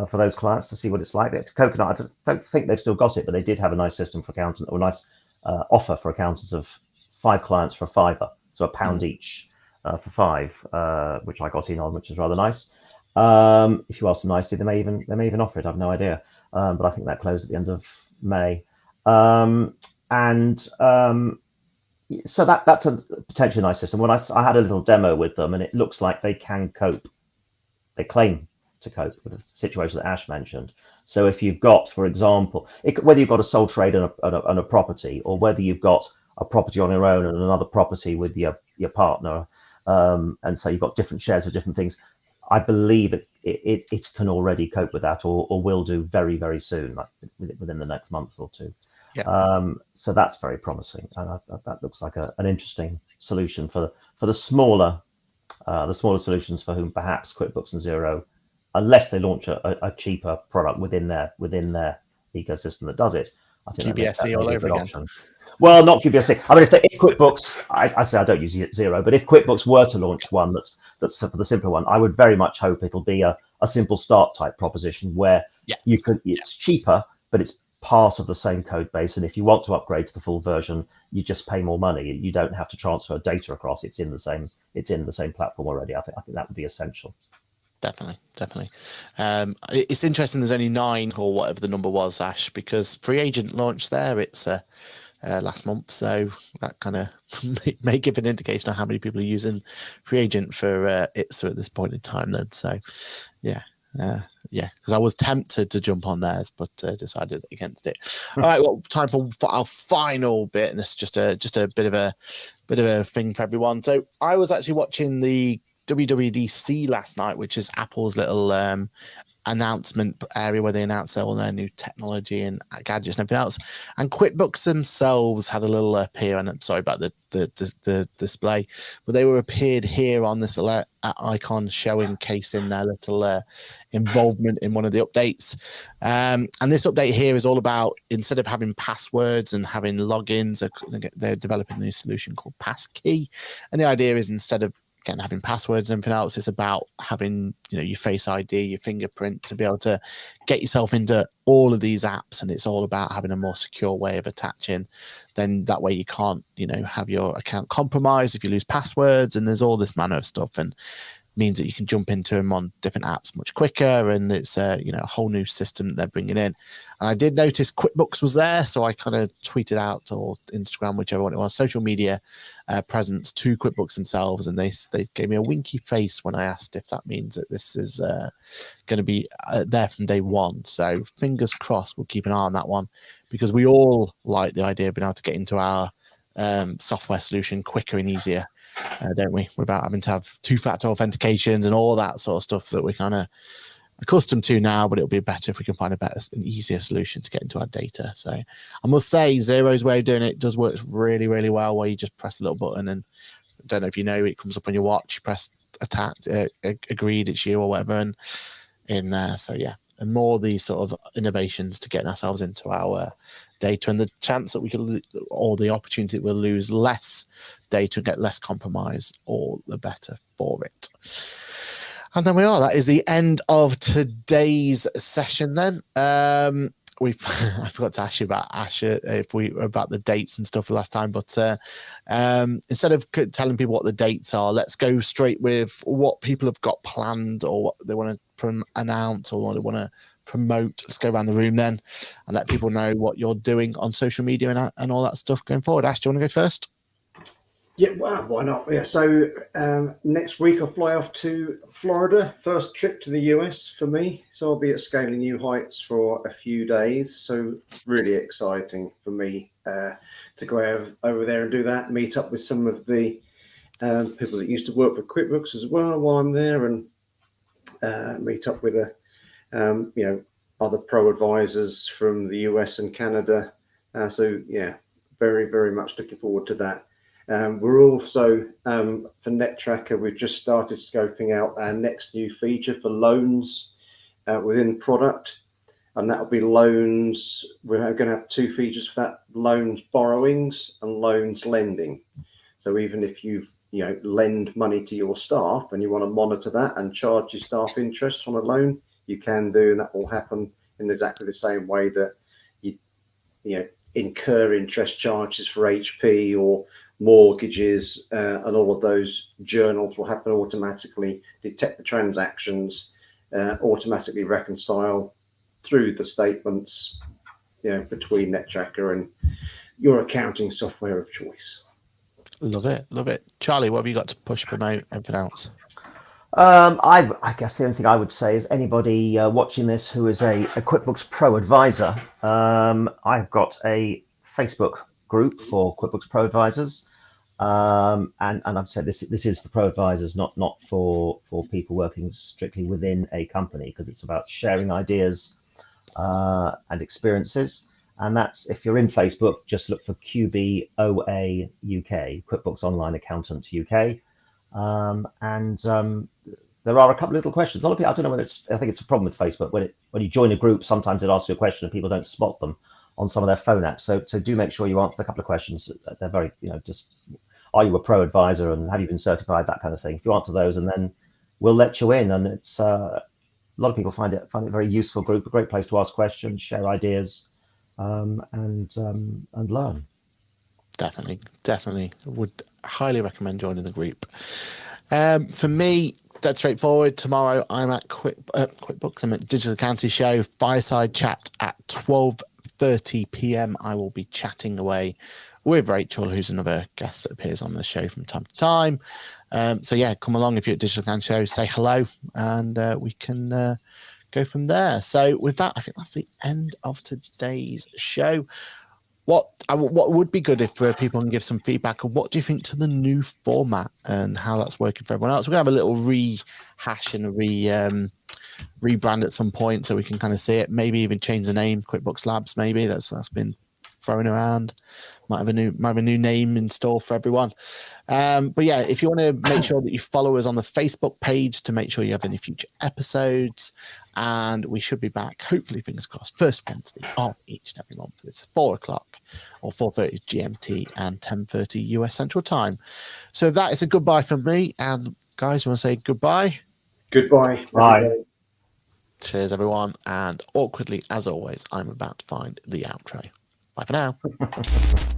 for those clients to see what it's like. Coconut, I don't think they've still got it, but they did have a nice system for accountants, or a nice offer for accountants of 5 clients for £5, so £1 each for 5, which I got in on, which is rather nice. If you ask them nicely, they may even offer it. I have no idea, but I think that closed at the end of May, so that's a potentially nice system. When I had a little demo with them, and it looks like they can cope. They claim to cope with the situation that Ash mentioned. So if you've got, for example, whether you've got a sole trade and a property, or whether you've got a property on your own and another property with your partner, and so you've got different shares of different things, I believe it can already cope with that, or will do very, very soon, like within the next month or two. Yeah. So that's very promising, and that looks like an interesting solution for the smaller solutions for whom perhaps QuickBooks and Xero, unless they launch a cheaper product within their ecosystem that does it, I think QBSE all over again. Option. Well, not QBSE. I mean, if QuickBooks, I say I don't use Xero, but if QuickBooks were to launch one that's for the simpler one, I would very much hope it'll be a simple start type proposition where it's cheaper, but it's part of the same code base, and if you want to upgrade to the full version, you just pay more money. You don't have to transfer data across. It's in the same platform already. I think that would be essential. Definitely. It's interesting. There's only 9 or whatever the number was, Ash, because Free Agent launched there. It's last month, so that kind of may give an indication of how many people are using Free Agent for ITSA at this point in time. Then, so because I was tempted to jump on theirs, but decided against it. All right, well, time for our final bit, and this is just a bit of a thing for everyone. So I was actually watching the WWDC last night, which is Apple's little announcement area where they announce all their new technology and gadgets and everything else. And QuickBooks themselves had a little appear, and I'm sorry about the display, but they were appeared here on this icon showing casing their little involvement in one of the updates. And this update here is all about, instead of having passwords and having logins, they're developing a new solution called Passkey. And the idea is, instead of having passwords and everything else, it's about having, you know, your Face ID, your fingerprint, to be able to get yourself into all of these apps. And it's all about having a more secure way of attaching. Then that way you can't, you know, have your account compromised if you lose passwords, and there's all this manner of stuff, and means that you can jump into them on different apps much quicker. And it's you know, a whole new system that they're bringing in. And I did notice QuickBooks was there, so I kind of tweeted out, or Instagram, whichever one it was, social media presence to QuickBooks themselves, and they gave me a winky face when I asked if that means that this is going to be there from day one. So fingers crossed, we'll keep an eye on that one, because we all like the idea of being able to get into our software solution quicker and easier, don't we? Without having to have two-factor authentications and all that sort of stuff that we're kind of accustomed to now. But it'll be better if we can find a better and easier solution to get into our data. So I must say, Xero's way of doing it does work really, really well, where you just press the little button, and I don't know if you know, it comes up on your watch, you press agreed, it's you or whatever, and in there. So yeah, and more these sort of innovations to getting ourselves into our data, and the chance that we could, or the opportunity that we'll lose less data and get less compromised, all the better for it. And then that is the end of today's session. Then I forgot to ask you about Asher, about the dates and stuff the last time, but instead of telling people what the dates are, let's go straight with what people have got planned, or what they want to announce, or what they want to promote. Let's go around the room then and let people know what you're doing on social media and all that stuff going forward. Ash, do you want to go first? Yeah, well, why not? Yeah, so next week I'll fly off to Florida. First trip to the US for me. So I'll be at Scaling New Heights for a few days. So really exciting for me to go over there and do that. Meet up with some of the people that used to work for QuickBooks as well while I'm there, and meet up with you know, other pro advisors from the US and Canada. So yeah, very, very much looking forward to that. We're also, for NetTracker, we've just started scoping out our next new feature for loans within product, and that'll be loans. We're going to have two features for that: loans borrowings and loans lending. So even if you've, you know, lend money to your staff and you want to monitor that and charge your staff interest on a loan, you can do, and that will happen in exactly the same way that you know, incur interest charges for HP or mortgages, and all of those journals will happen automatically, detect the transactions, automatically reconcile through the statements, you know, between NetTracker and your accounting software of choice. Love it. Charlie, what have you got to push, promote, everything else? I guess the only thing I would say is anybody watching this who is a QuickBooks Pro advisor, I've got a Facebook group for QuickBooks Pro advisors, and I've said this is for pro advisors, not for people working strictly within a company, because it's about sharing ideas and experiences. And that's, if you're in Facebook, just look for QBOA UK, QuickBooks Online Accountant UK. There are a couple of little questions. A lot of people, I don't know whether I think it's a problem with Facebook. When you join a group, sometimes it asks you a question and people don't spot them on some of their phone apps. So do make sure you answer a couple of questions. They're very, you know, just, are you a pro advisor and have you been certified, that kind of thing. If you answer those, and then we'll let you in. And it's a lot of people find it a very useful group, a great place to ask questions, share ideas, and learn. Definitely would highly recommend joining the group. For me, dead straightforward. Tomorrow I'm at QuickBooks. I'm at Digital Accounting Show, fireside chat at 12:30 p.m. I will be chatting away with Rachel, who's another guest that appears on the show from time to time. So yeah, come along if you're at Digital Accounting Show, say hello, and we can go from there. So with that, I think that's the end of today's show. What would be good if people can give some feedback on what do you think to the new format and how that's working for everyone else. We're gonna have a little rehash and rebrand at some point so we can kind of see it. Maybe even change the name, QuickBooks Labs. Maybe that's been thrown around. Might have a new name in store for everyone. But yeah, if you want to make sure that you follow us on the Facebook page to make sure you have any future episodes, and we should be back, hopefully, fingers crossed, first Wednesday of each and every month. It's 4 o'clock or 4:30 GMT and 10:30 US Central Time. So that is a goodbye from me. And guys, you want to say goodbye? Goodbye. Bye. Everybody. Cheers, everyone. And awkwardly, as always, I'm about to find the outro. Bye for now.